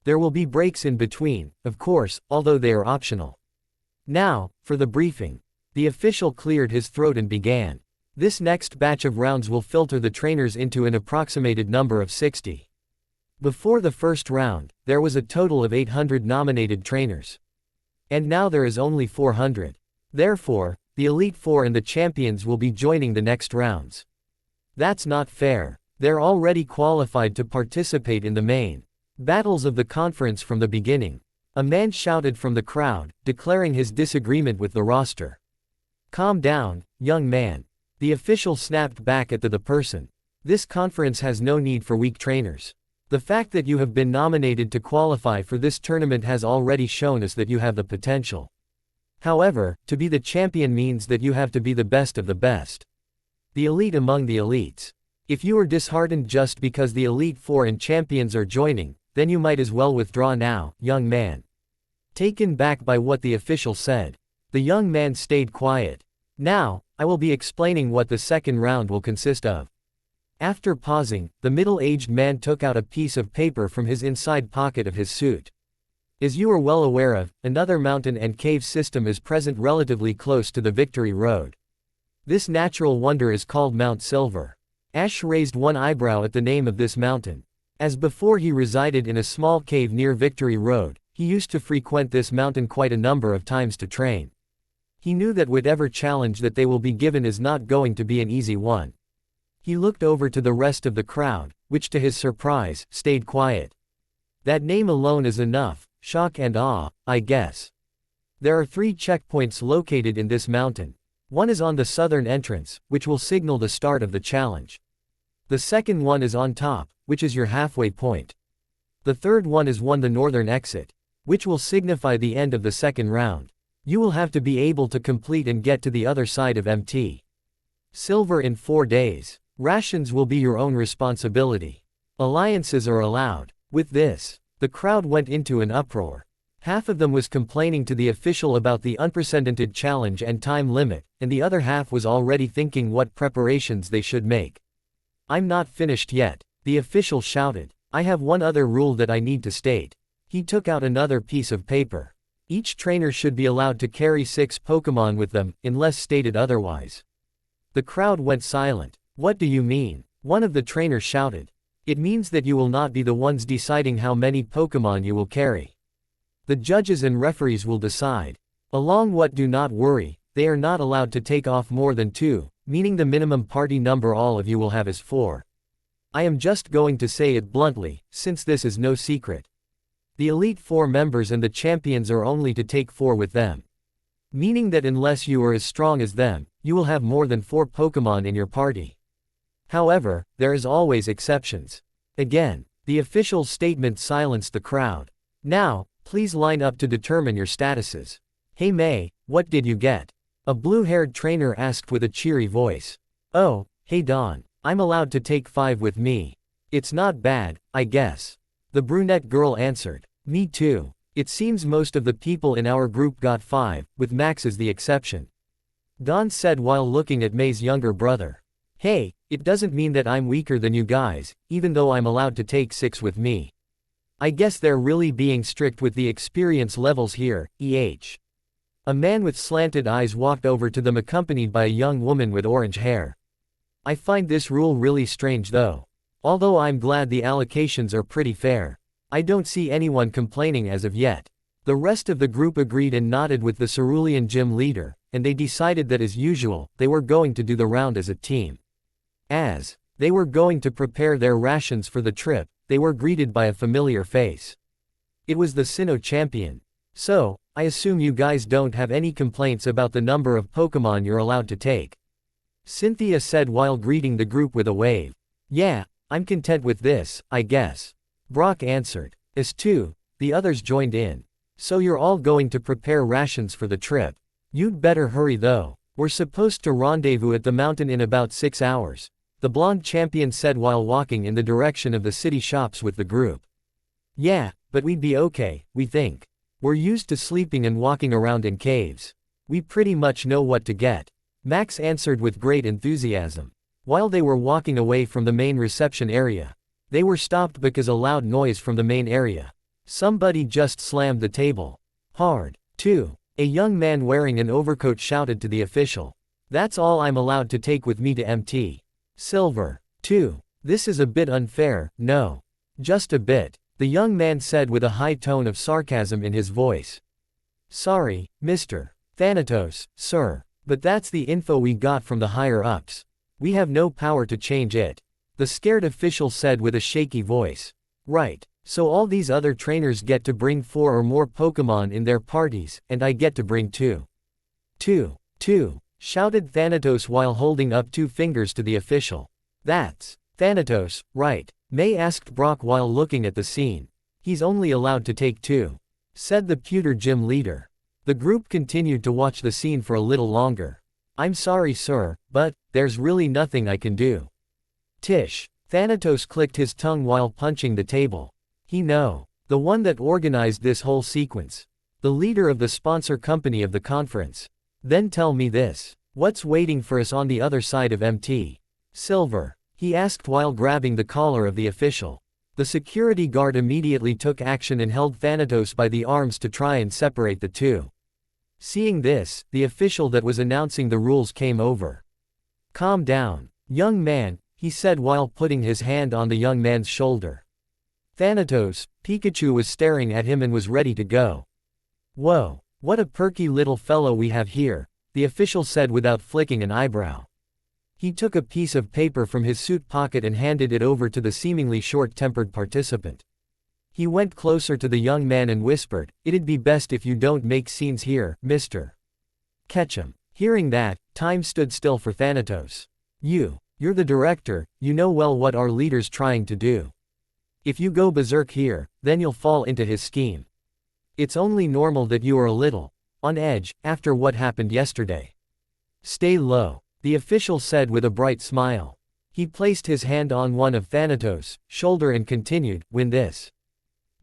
There will be breaks in between, of course, although they are optional. Now, for the briefing. The official cleared his throat and began. This next batch of rounds will filter the trainers into an approximated number of 60. Before the first round, there was a total of 800 nominated trainers. And now there is only 400. Therefore, the Elite Four and the champions will be joining the next rounds. That's not fair. They're already qualified to participate in the main battles of the conference from the beginning. A man shouted from the crowd, declaring his disagreement with the roster. Calm down, young man. The official snapped back at the person. This conference has no need for weak trainers. The fact that you have been nominated to qualify for this tournament has already shown us that you have the potential. However, to be the champion means that you have to be the best of the best. The elite among the elites. If you are disheartened just because the Elite Four and champions are joining, then you might as well withdraw now, young man. Taken back by what the official said, the young man stayed quiet. Now, I will be explaining what the second round will consist of. After pausing, the middle-aged man took out a piece of paper from his inside pocket of his suit. As you are well aware of, another mountain and cave system is present relatively close to the Victory Road. This natural wonder is called Mount Silver. Ash raised one eyebrow at the name of this mountain. As before he resided in a small cave near Victory Road, he used to frequent this mountain quite a number of times to train. He knew that whatever challenge that they will be given is not going to be an easy one. He looked over to the rest of the crowd, which to his surprise, stayed quiet. That name alone is enough, shock and awe, I guess. There are 3 checkpoints located in this mountain. One is on the southern entrance, which will signal the start of the challenge. The second one is on top, which is your halfway point. The third one is the northern exit, which will signify the end of the second round. You will have to be able to complete and get to the other side of Mt. Silver in 4 days. Rations will be your own responsibility. Alliances are allowed. With this, the crowd went into an uproar. Half of them was complaining to the official about the unprecedented challenge and time limit, and the other half was already thinking what preparations they should make. I'm not finished yet, the official shouted. I have one other rule that I need to state. He took out another piece of paper. Each trainer should be allowed to carry 6 Pokémon with them, unless stated otherwise. The crowd went silent. What do you mean? One of the trainers shouted. It means that you will not be the ones deciding how many Pokémon you will carry. The judges and referees will decide. Along what do not worry, they are not allowed to take off more than 2, meaning the minimum party number all of you will have is 4. I am just going to say it bluntly, since this is no secret. The Elite 4 members and the champions are only to take 4 with them. Meaning that unless you are as strong as them, you will have more than 4 Pokémon in your party. However, there is always exceptions. Again, the official statement silenced the crowd. Now, please line up to determine your statuses. Hey May, what did you get? A blue-haired trainer asked with a cheery voice. Oh, hey Dawn, I'm allowed to take 5 with me. It's not bad, I guess. The brunette girl answered. Me too. It seems most of the people in our group got 5, with Max as the exception. Dawn said while looking at May's younger brother. Hey, it doesn't mean that I'm weaker than you guys, even though I'm allowed to take 6 with me. I guess they're really being strict with the experience levels here, A man with slanted eyes walked over to them accompanied by a young woman with orange hair. I find this rule really strange though. Although I'm glad the allocations are pretty fair. I don't see anyone complaining as of yet. The rest of the group agreed and nodded with the Cerulean gym leader, and they decided that as usual, they were going to do the round as a team. As they were going to prepare their rations for the trip, they were greeted by a familiar face. It was the Sinnoh champion. So, I assume you guys don't have any complaints about the number of Pokémon you're allowed to take. Cynthia said while greeting the group with a wave. Yeah, I'm content with this, I guess. Brock answered. As too, the others joined in. So you're all going to prepare rations for the trip. You'd better hurry though. We're supposed to rendezvous at the mountain in about 6 hours. The blonde champion said while walking in the direction of the city shops with the group. Yeah, but we'd be okay, we think. We're used to sleeping and walking around in caves. We pretty much know what to get. Max answered with great enthusiasm. While they were walking away from the main reception area, they were stopped because a loud noise from the main area. Somebody just slammed the table. Hard. 2. A young man wearing an overcoat shouted to the official. That's all I'm allowed to take with me to Mt. Silver. 2. This is a bit unfair, no. Just a bit, the young man said with a high tone of sarcasm in his voice. Sorry, Mr. Thanatos, sir, but that's the info we got from the higher-ups. We have no power to change it. The scared official said with a shaky voice. Right, so all these other trainers get to bring 4 or more Pokémon in their parties, and I get to bring 2. 2, shouted Thanatos while holding up 2 fingers to the official. That's Thanatos, right? May asked Brock while looking at the scene. He's only allowed to take 2, said the pewter gym leader. The group continued to watch the scene for a little longer. I'm sorry sir, but there's really nothing I can do. Tish. Thanatos clicked his tongue while punching the table. The one that organized this whole sequence. The leader of the sponsor company of the conference. Then tell me this. What's waiting for us on the other side of Mt. Silver? He asked while grabbing the collar of the official. The security guard immediately took action and held Thanatos by the arms to try and separate the two. Seeing this, the official that was announcing the rules came over. "Calm down, young man," he said while putting his hand on the young man's shoulder. Thanatos, Pikachu was staring at him and was ready to go. "Whoa, what a perky little fellow we have here," the official said without flicking an eyebrow. He took a piece of paper from his suit pocket and handed it over to the seemingly short-tempered participant. He went closer to the young man and whispered, "It'd be best if you don't make scenes here, mister. Ketchum." Hearing that, time stood still for Thanatos. You're the director, you know well what our leader's trying to do. If you go berserk here, then you'll fall into his scheme. It's only normal that you are a little on edge after what happened yesterday. Stay low, the official said with a bright smile. He placed his hand on one of Thanatos' shoulder and continued, "Win this.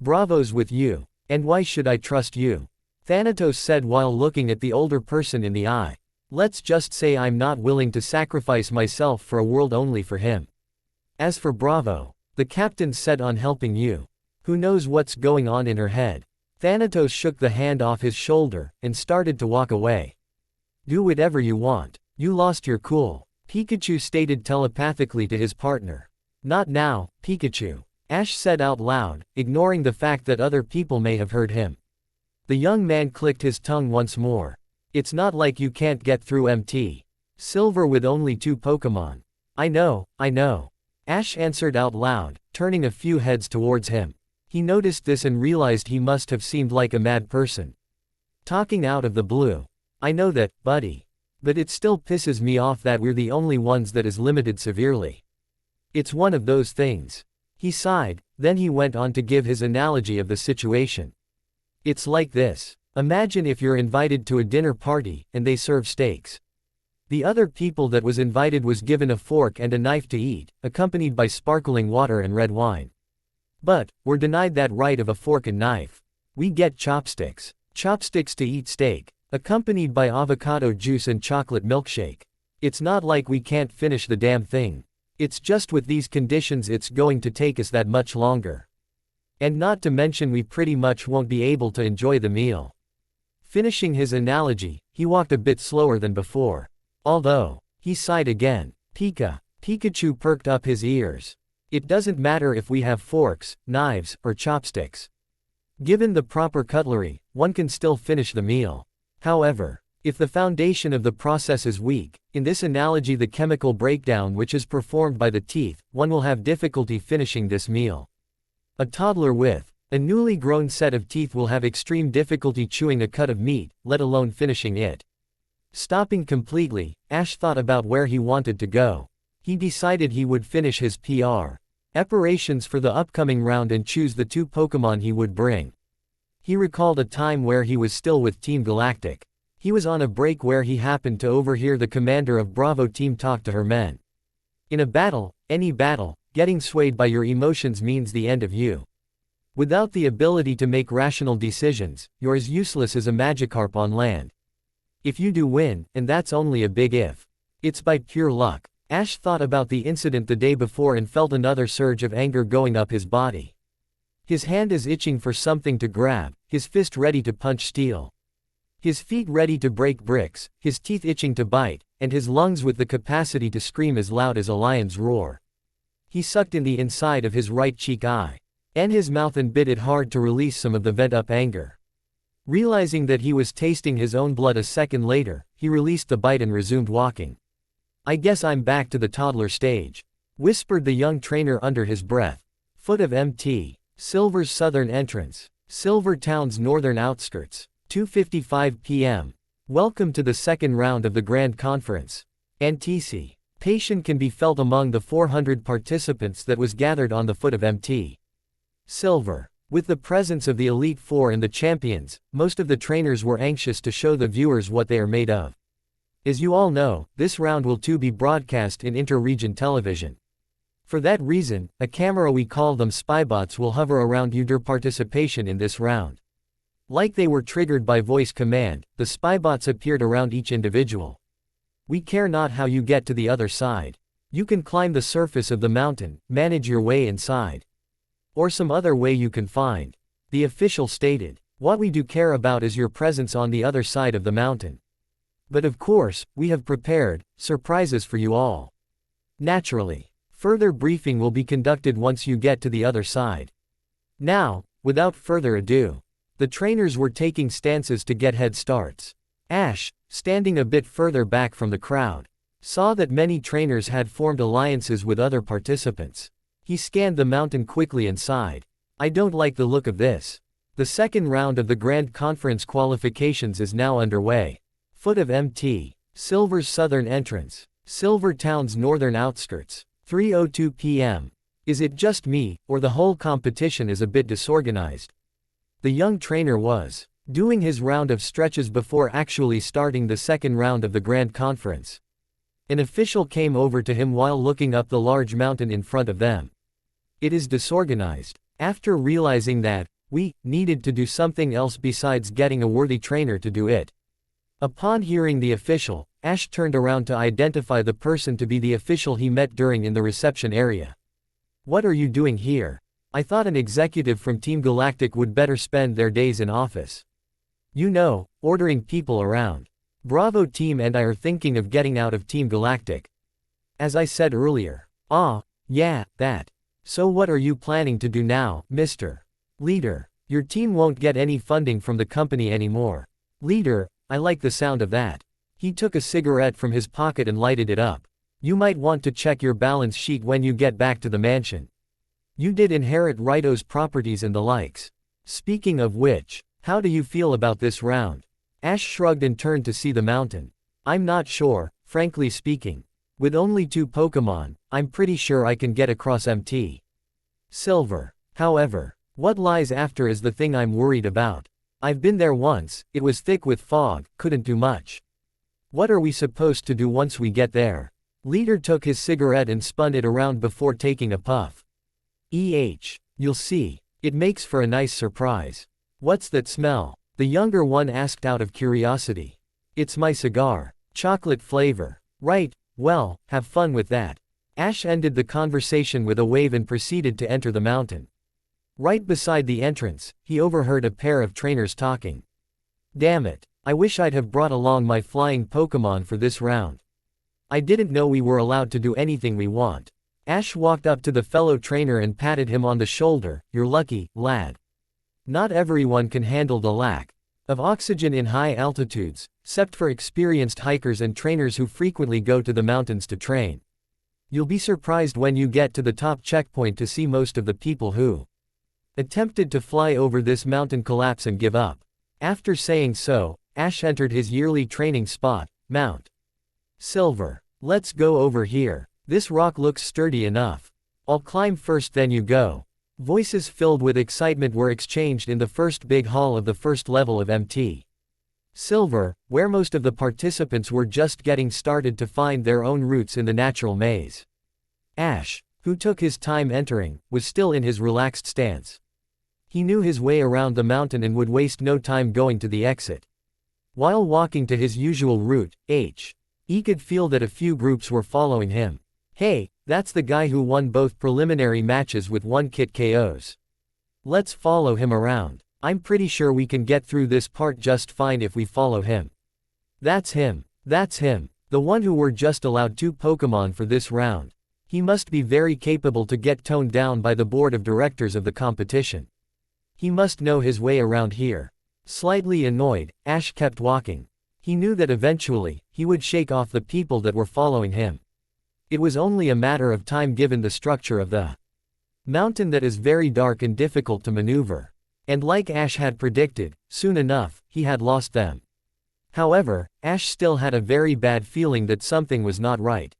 Bravo's with you. And why should I trust you?" Thanatos said while looking at the older person in the eye. "Let's just say I'm not willing to sacrifice myself for a world only for him. As for Bravo, the captain's set on helping you. Who knows what's going on in her head?" Thanatos shook the hand off his shoulder, and started to walk away. "Do whatever you want. You lost your cool," Pikachu stated telepathically to his partner. "Not now, Pikachu," Ash said out loud, ignoring the fact that other people may have heard him. The young man clicked his tongue once more. "It's not like you can't get through MT. Silver with only 2 Pokémon. I know. Ash answered out loud, turning a few heads towards him. He noticed this and realized he must have seemed like a mad person. Talking out of the blue. "I know that, buddy. But it still pisses me off that we're the only ones that is limited severely. It's one of those things." He sighed, then he went on to give his analogy of the situation. "It's like this. Imagine if you're invited to a dinner party, and they serve steaks. The other people that was invited was given a fork and a knife to eat, accompanied by sparkling water and red wine. But, we're denied that right of a fork and knife. We get chopsticks. Chopsticks to eat steak, accompanied by avocado juice and chocolate milkshake. It's not like we can't finish the damn thing. It's just with these conditions it's going to take us that much longer. And not to mention we pretty much won't be able to enjoy the meal." Finishing his analogy, he walked a bit slower than before. Although, he sighed again. Pikachu perked up his ears. "It doesn't matter if we have forks, knives, or chopsticks. Given the proper cutlery, one can still finish the meal. However, if the foundation of the process is weak, in this analogy the chemical breakdown which is performed by the teeth, one will have difficulty finishing this meal. A toddler with a newly grown set of teeth will have extreme difficulty chewing a cut of meat, let alone finishing it." Stopping completely, Ash thought about where he wanted to go. He decided he would finish his preparations for the upcoming round and choose the 2 Pokémon he would bring. He recalled a time where he was still with Team Galactic. He was on a break where he happened to overhear the commander of Bravo Team talk to her men. "In a battle, any battle, getting swayed by your emotions means the end of you. Without the ability to make rational decisions, you're as useless as a Magikarp on land. If you do win, and that's only a big if, it's by pure luck." Ash thought about the incident the day before and felt another surge of anger going up his body. His hand is itching for something to grab, his fist ready to punch steel. His feet ready to break bricks, his teeth itching to bite, and his lungs with the capacity to scream as loud as a lion's roar. He sucked in the inside of his right cheek eye, and his mouth and bit it hard to release some of the pent-up anger. Realizing that he was tasting his own blood a second later, he released the bite and resumed walking. "I guess I'm back to the toddler stage," whispered the young trainer under his breath. Foot of MT. Silver's southern entrance. Silver Town's northern outskirts. 2:55 p.m. Welcome to the second round of the Grand Conference. Anticipation can be felt among the 400 participants that was gathered on the foot of MT. Silver. With the presence of the Elite Four and the champions, most of the trainers were anxious to show the viewers what they are made of. As you all know, this round will too be broadcast in inter-region television. For that reason, a camera, we call them spybots, will hover around your participation in this round. Like they were triggered by voice command, the spybots appeared around each individual. "We care not how you get to the other side. You can climb the surface of the mountain, manage your way inside. Or some other way you can find. The official stated. What we do care about is your presence on the other side of the mountain. But of course, we have prepared surprises for you all. Naturally. Further briefing will be conducted once you get to the other side. Now, without further ado, the trainers were taking stances to get head starts. Ash, standing a bit further back from the crowd, saw that many trainers had formed alliances with other participants. He scanned the mountain quickly and sighed. I don't like the look of this. The second round of the Grand Conference qualifications is now underway. Foot of MT. Silver's southern entrance. Silver Town's northern outskirts. 3:02 p.m. Is it just me, or the whole competition is a bit disorganized? The young trainer was doing his round of stretches before actually starting the second round of the Grand Conference. An official came over to him while looking up the large mountain in front of them. It is disorganized. After realizing that, we needed to do something else besides getting a worthy trainer to do it. Upon hearing the official, Ash turned around to identify the person to be the official he met during in the reception area. What are you doing here? I thought an executive from Team Galactic would better spend their days in office. You know, ordering people around. Bravo team and I are thinking of getting out of Team Galactic. As I said earlier. Yeah, that. So what are you planning to do now, Mr. Leader? Your team won't get any funding from the company anymore. Leader, I like the sound of that. He took a cigarette from his pocket and lighted it up. You might want to check your balance sheet when you get back to the mansion. You did inherit Rito's properties and the likes. Speaking of which, how do you feel about this round? Ash shrugged and turned to see the mountain. I'm not sure, frankly speaking. With only 2 Pokemon, I'm pretty sure I can get across MT. Silver. However, what lies after is the thing I'm worried about. I've been there once, it was thick with fog, couldn't do much. What are we supposed to do once we get there? Leader took his cigarette and spun it around before taking a puff. You'll see. It makes for a nice surprise. What's that smell? The younger one asked out of curiosity. It's my cigar. Chocolate flavor. Right, well, have fun with that. Ash ended the conversation with a wave and proceeded to enter the mountain. Right beside the entrance, he overheard a pair of trainers talking. Damn it, I wish I'd have brought along my flying Pokemon for this round. I didn't know we were allowed to do anything we want. Ash walked up to the fellow trainer and patted him on the shoulder. You're lucky, lad. Not everyone can handle the lack of oxygen in high altitudes, except for experienced hikers and trainers who frequently go to the mountains to train. You'll be surprised when you get to the top checkpoint to see most of the people who attempted to fly over this mountain collapse and give up. After saying so, Ash entered his yearly training spot, Mount Silver. Let's go over here. This rock looks sturdy enough. I'll climb first, then you go. Voices filled with excitement were exchanged in the first big hall of the first level of MT Silver, where most of the participants were just getting started to find their own routes in the natural maze. Ash, who took his time entering, was still in his relaxed stance. He knew his way around the mountain and would waste no time going to the exit. While walking to his usual route, he could feel that a few groups were following him. Hey, that's the guy who won both preliminary matches with 1-kit KOs. Let's follow him around. I'm pretty sure we can get through this part just fine if we follow him. That's him. The one who were just allowed 2 Pokemon for this round. He must be very capable to get toned down by the board of directors of the competition. He must know his way around here. Slightly annoyed, Ash kept walking. He knew that eventually, he would shake off the people that were following him. It was only a matter of time given the structure of the mountain that is very dark and difficult to maneuver. And like Ash had predicted, soon enough, he had lost them. However, Ash still had a very bad feeling that something was not right.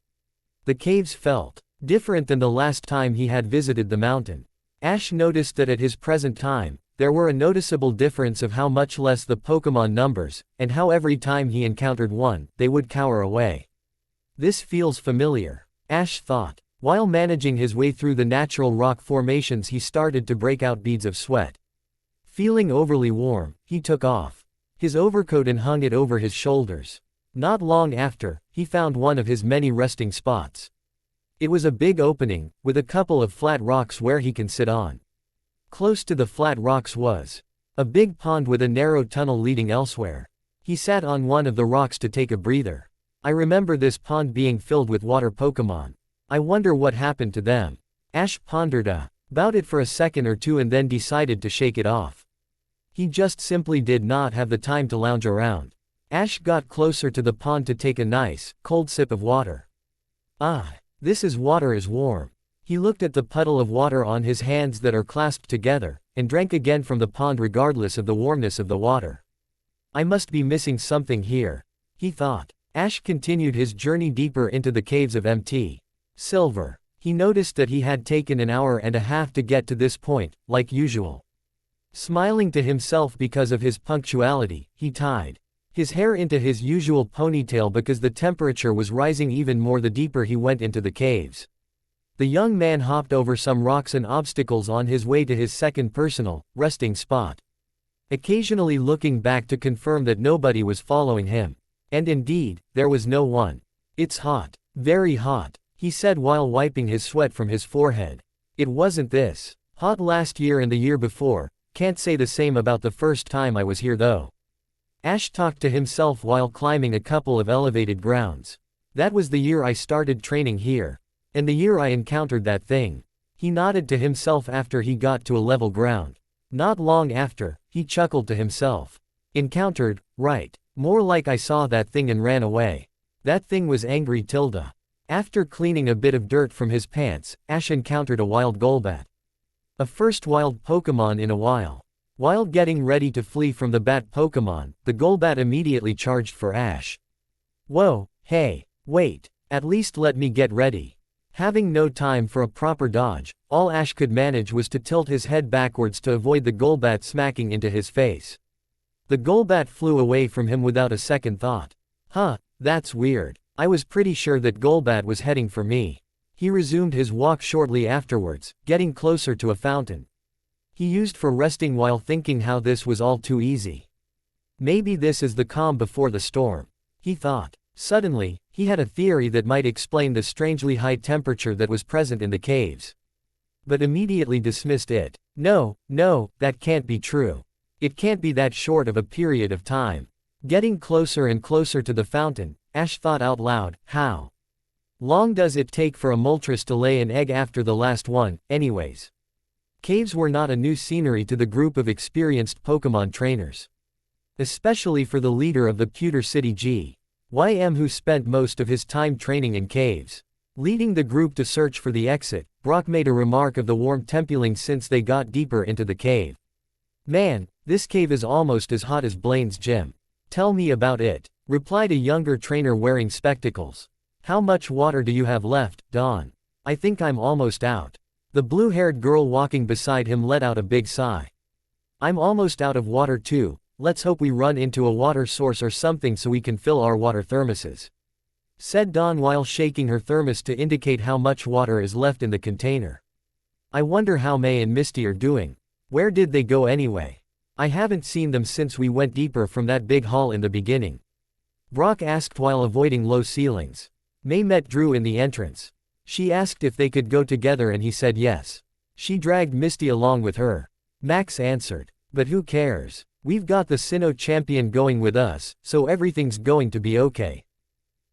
The caves felt different than the last time he had visited the mountain. Ash noticed that at his present time, there were a noticeable difference of how much less the Pokemon numbers, and how every time he encountered one, they would cower away. This feels familiar, Ash thought. While managing his way through the natural rock formations, he started to break out beads of sweat. Feeling overly warm, he took off his overcoat and hung it over his shoulders. Not long after, he found one of his many resting spots. It was a big opening, with a couple of flat rocks where he can sit on. Close to the flat rocks was a big pond with a narrow tunnel leading elsewhere. He sat on one of the rocks to take a breather. I remember this pond being filled with water Pokemon. I wonder what happened to them. Ash pondered about it for a second or two and then decided to shake it off. He just simply did not have the time to lounge around. Ash got closer to the pond to take a nice, cold sip of water. Ah, this water is warm. He looked at the puddle of water on his hands that are clasped together, and drank again from the pond regardless of the warmness of the water. I must be missing something here, he thought. Ash continued his journey deeper into the caves of Mt. Silver. He noticed that he had taken an hour and a half to get to this point, like usual. Smiling to himself because of his punctuality, he tied his hair into his usual ponytail because the temperature was rising even more the deeper he went into the caves. The young man hopped over some rocks and obstacles on his way to his second personal resting spot, occasionally looking back to confirm that nobody was following him. And indeed, there was no one. It's hot. Very hot, he said while wiping his sweat from his forehead. It wasn't this hot last year and the year before. Can't say the same about the first time I was here though. Ash talked to himself while climbing a couple of elevated grounds. That was the year I started training here. And the year I encountered that thing. He nodded to himself after he got to a level ground. Not long after, he chuckled to himself. Encountered, right. More like I saw that thing and ran away. That thing was angry tilde. After cleaning a bit of dirt from his pants, Ash encountered a wild Golbat. A first wild Pokemon in a while. While getting ready to flee from the bat Pokemon, the Golbat immediately charged for Ash. Whoa, hey, wait, at least let me get ready. Having no time for a proper dodge, all Ash could manage was to tilt his head backwards to avoid the Golbat smacking into his face. The Golbat flew away from him without a second thought. Huh, that's weird. I was pretty sure that Golbat was heading for me. He resumed his walk shortly afterwards, getting closer to a fountain he used for resting while thinking how this was all too easy. Maybe this is the calm before the storm, he thought. Suddenly, he had a theory that might explain the strangely high temperature that was present in the caves. But immediately dismissed it. No, that can't be true. It can't be that short of a period of time. Getting closer and closer to the fountain, Ash thought out loud, how long does it take for a Moltres to lay an egg after the last one, anyways? Caves were not a new scenery to the group of experienced Pokemon trainers. Especially for the leader of the Pewter City GYM who spent most of his time training in caves. Leading the group to search for the exit, Brock made a remark of the warm templing since they got deeper into the cave. Man, this cave is almost as hot as Blaine's gym. Tell me about it, replied a younger trainer wearing spectacles. How much water do you have left, Dawn? I think I'm almost out. The blue-haired girl walking beside him let out a big sigh. I'm almost out of water too. Let's hope we run into a water source or something so we can fill our water thermoses, said Dawn while shaking her thermos to indicate how much water is left in the container. I wonder how May and Misty are doing. Where did they go anyway? I haven't seen them since we went deeper from that big hall in the beginning, Brock asked while avoiding low ceilings. May met Drew in the entrance. She asked if they could go together and he said yes. She dragged Misty along with her. Max answered. But who cares? We've got the Sinnoh champion going with us, so everything's going to be okay,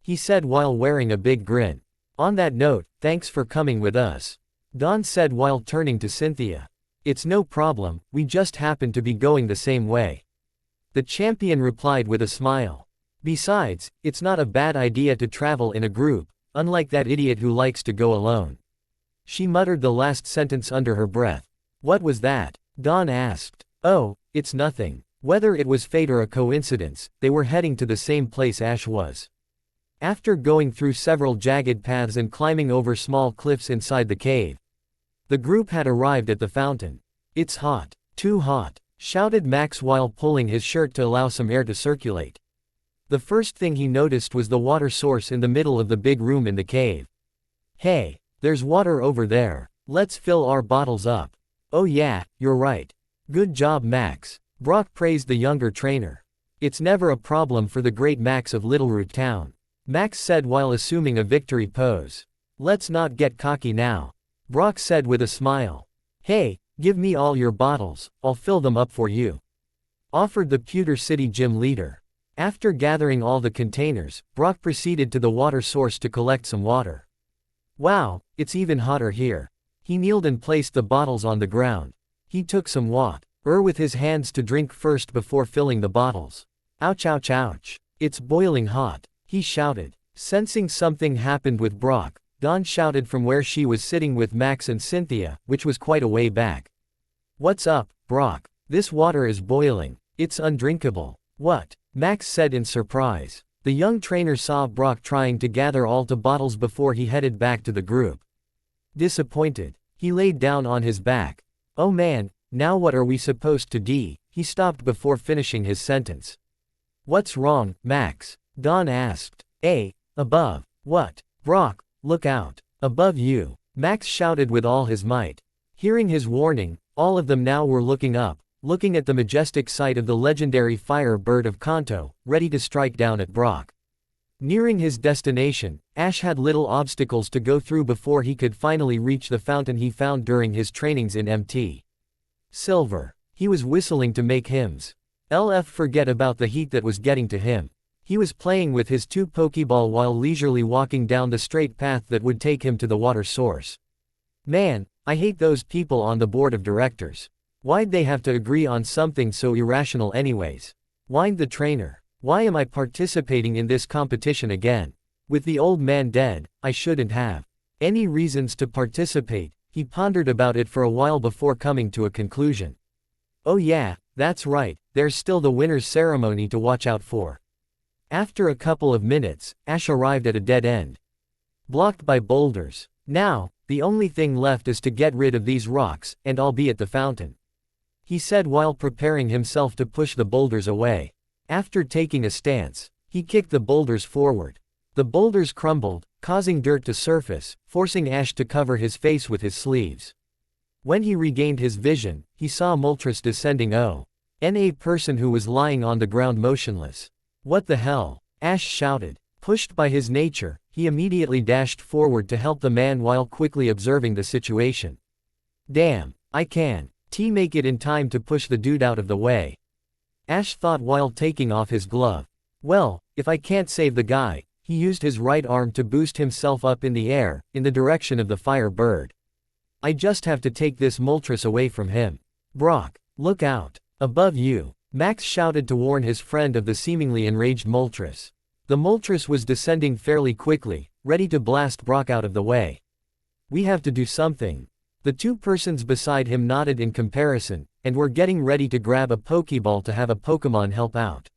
he said while wearing a big grin. On that note, thanks for coming with us, Dawn said while turning to Cynthia. It's no problem, we just happen to be going the same way, the champion replied with a smile. Besides, it's not a bad idea to travel in a group, unlike that idiot who likes to go alone. She muttered the last sentence under her breath. What was that? Dawn asked. Oh, it's nothing. Whether it was fate or a coincidence, they were heading to the same place Ash was. After going through several jagged paths and climbing over small cliffs inside the cave, the group had arrived at the fountain. It's hot. Too hot, shouted Max while pulling his shirt to allow some air to circulate. The first thing he noticed was the water source in the middle of the big room in the cave. Hey, there's water over there. Let's fill our bottles up. Oh yeah, you're right. Good job Max. Brock praised the younger trainer. It's never a problem for the great Max of Littleroot Town, Max said while assuming a victory pose. Let's not get cocky now, Brock said with a smile. Hey, Give me all your bottles, I'll fill them up for you," offered the Pewter City gym leader. After gathering all the containers, Brock proceeded to the water source to collect some water. "Wow, it's even hotter here." He kneeled and placed the bottles on the ground. He took some water with his hands to drink first before filling the bottles. "Ouch, ouch, ouch. It's boiling hot," he shouted. Sensing something happened with Brock, Dawn shouted from where she was sitting with Max and Cynthia, which was quite a way back. "What's up, Brock? This water is boiling. It's undrinkable." "What?" Max said in surprise. The young trainer saw Brock trying to gather all the bottles before he headed back to the group. Disappointed, he laid down on his back. "Oh man, now what are we supposed to do?" He stopped before finishing his sentence. "What's wrong, Max?" Dawn asked. Above." "What?" "Brock, look out. Above you," Max shouted with all his might. Hearing his warning, all of them now were looking up, looking at the majestic sight of the legendary fire bird of Kanto, ready to strike down at Brock. Nearing his destination, Ash had little obstacles to go through before he could finally reach the fountain he found during his trainings in MT. Silver. He was whistling to make hymns. Forget about the heat that was getting to him. He was playing with his 2 Pokeball while leisurely walking down the straight path that would take him to the water source. "Man, I hate those people on the board of directors. Why'd they have to agree on something so irrational anyways?" whined the trainer. "Why am I participating in this competition again? With the old man dead, I shouldn't have any reasons to participate." He pondered about it for a while before coming to a conclusion. "Oh yeah, that's right, there's still the winner's ceremony to watch out for." After a couple of minutes, Ash arrived at a dead end. Blocked by boulders. "Now, the only thing left is to get rid of these rocks, and I'll be at the fountain," he said while preparing himself to push the boulders away. After taking a stance, he kicked the boulders forward. The boulders crumbled, causing dirt to surface, forcing Ash to cover his face with his sleeves. When he regained his vision, he saw Moltres descending on a person who was lying on the ground motionless. "What the hell?" Ash shouted. Pushed by his nature, he immediately dashed forward to help the man while quickly observing the situation. "Damn, I can't make it in time to push the dude out of the way," Ash thought while taking off his glove. "Well, if I can't save the guy," he used his right arm to boost himself up in the air, in the direction of the fire bird. "I just have to take this Moltres away from him. Brock, look out. Above you," Max shouted to warn his friend of the seemingly enraged Moltres. The Moltres was descending fairly quickly, ready to blast Brock out of the way. "We have to do something." The 2 persons beside him nodded in comparison, and were getting ready to grab a Pokeball to have a Pokémon help out.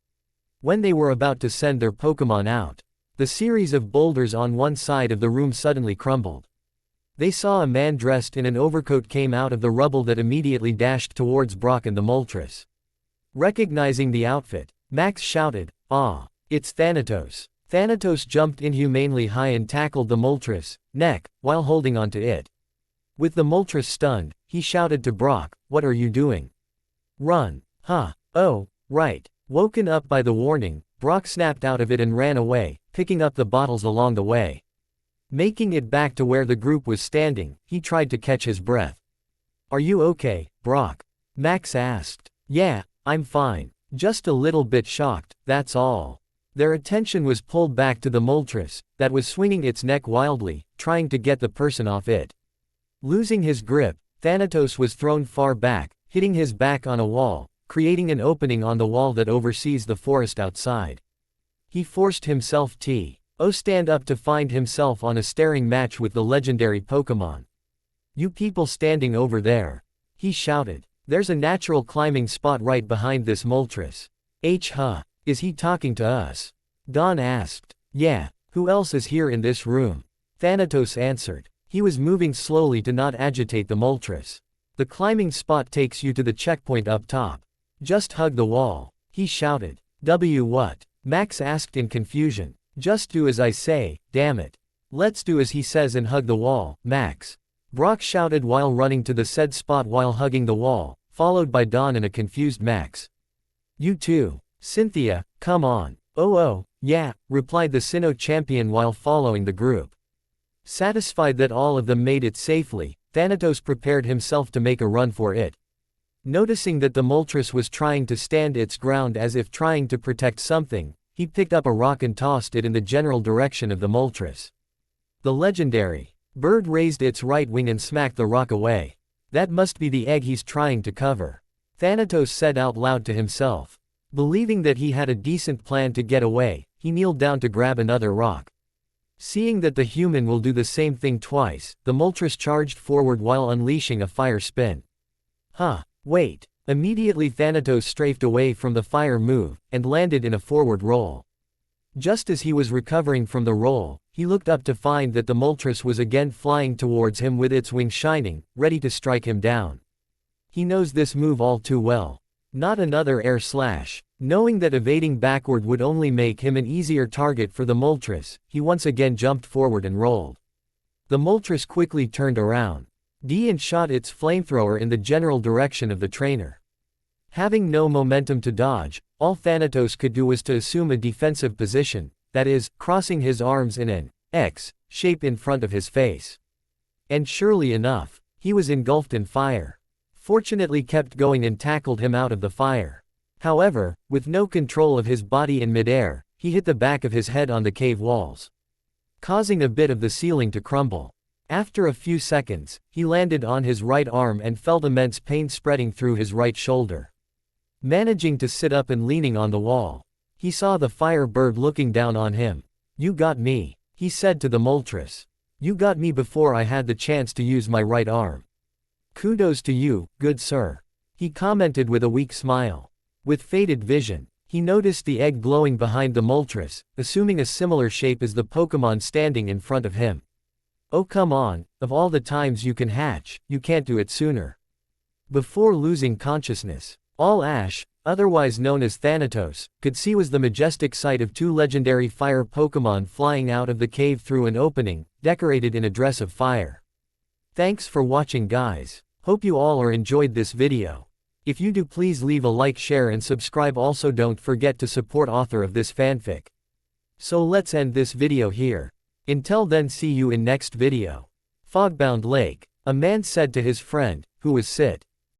When they were about to send their Pokémon out, the series of boulders on one side of the room suddenly crumbled. They saw a man dressed in an overcoat came out of the rubble that immediately dashed towards Brock and the Moltres. Recognizing the outfit, Max shouted, "Ah, it's Thanatos." Thanatos jumped inhumanely high and tackled the Moltres' neck, while holding onto it. With the Moltres stunned, he shouted to Brock, "What are you doing? Run." "Huh, oh, right." Woken up by the warning, Brock snapped out of it and ran away, picking up the bottles along the way. Making it back to where the group was standing, he tried to catch his breath. "Are you okay, Brock?" Max asked. "Yeah, I'm fine. Just a little bit shocked, that's all." Their attention was pulled back to the Moltres, that was swinging its neck wildly, trying to get the person off it. Losing his grip, Thanatos was thrown far back, hitting his back on a wall, creating an opening on the wall that oversees the forest outside. He forced himself to stand up to find himself on a staring match with the legendary Pokémon. "You people standing over there," he shouted. "There's a natural climbing spot right behind this Moltres." Is he talking to us?" Dawn asked. "Yeah, who else is here in this room?" Thanatos answered. He was moving slowly to not agitate the Moltres. "The climbing spot takes you to the checkpoint up top. Just hug the wall," he shouted. What?" Max asked in confusion. "Just do as I say, damn it." "Let's do as he says and hug the wall, Max," Brock shouted while running to the said spot while hugging the wall, followed by Dawn and a confused Max. "You too. Cynthia, come on." Oh, yeah," replied the Sinnoh champion while following the group. Satisfied that all of them made it safely, Thanatos prepared himself to make a run for it. Noticing that the Moltres was trying to stand its ground as if trying to protect something, he picked up a rock and tossed it in the general direction of the Moltres. The legendary bird raised its right wing and smacked the rock away. That must be the egg he's trying to cover, Thanatos said out loud to himself. Believing that he had a decent plan to get away, he kneeled down to grab another rock. Seeing that the human will do the same thing twice, the Moltres charged forward while unleashing a fire spin. Wait. Immediately Thanatos strafed away from the fire move, and landed in a forward roll. Just as he was recovering from the roll, he looked up to find that the Moltres was again flying towards him with its wings shining, ready to strike him down. He knows this move all too well. Not another air slash. Knowing that evading backward would only make him an easier target for the Moltres, he once again jumped forward and rolled. The Moltres quickly turned around and shot its flamethrower in the general direction of the trainer. Having no momentum to dodge, all Thanatos could do was to assume a defensive position, that is, crossing his arms in an X shape in front of his face. And surely enough, he was engulfed in fire. Fortunately kept going and tackled him out of the fire. However, with no control of his body in midair, he hit the back of his head on the cave walls, causing a bit of the ceiling to crumble. After a few seconds, he landed on his right arm and felt immense pain spreading through his right shoulder. Managing to sit up and leaning on the wall, he saw the fire bird looking down on him. "You got me," he said to the Moltres. "You got me before I had the chance to use my right arm. Kudos to you, good sir," he commented with a weak smile. With faded vision, he noticed the egg glowing behind the Moltres, assuming a similar shape as the Pokémon standing in front of him. "Oh come on, of all the times you can hatch, you can't do it sooner." Before losing consciousness, all Ash, otherwise known as Thanatos, could see was the majestic sight of two legendary fire Pokémon flying out of the cave through an opening, decorated in a dress of fire. Thanks for watching guys. Hope you all are enjoyed this video. If you do, please leave a like, share and subscribe. Also don't forget to support author of this fanfic. So let's end this video here. Until then, see you in next video. Fogbound Lake. A man said to his friend, who was sit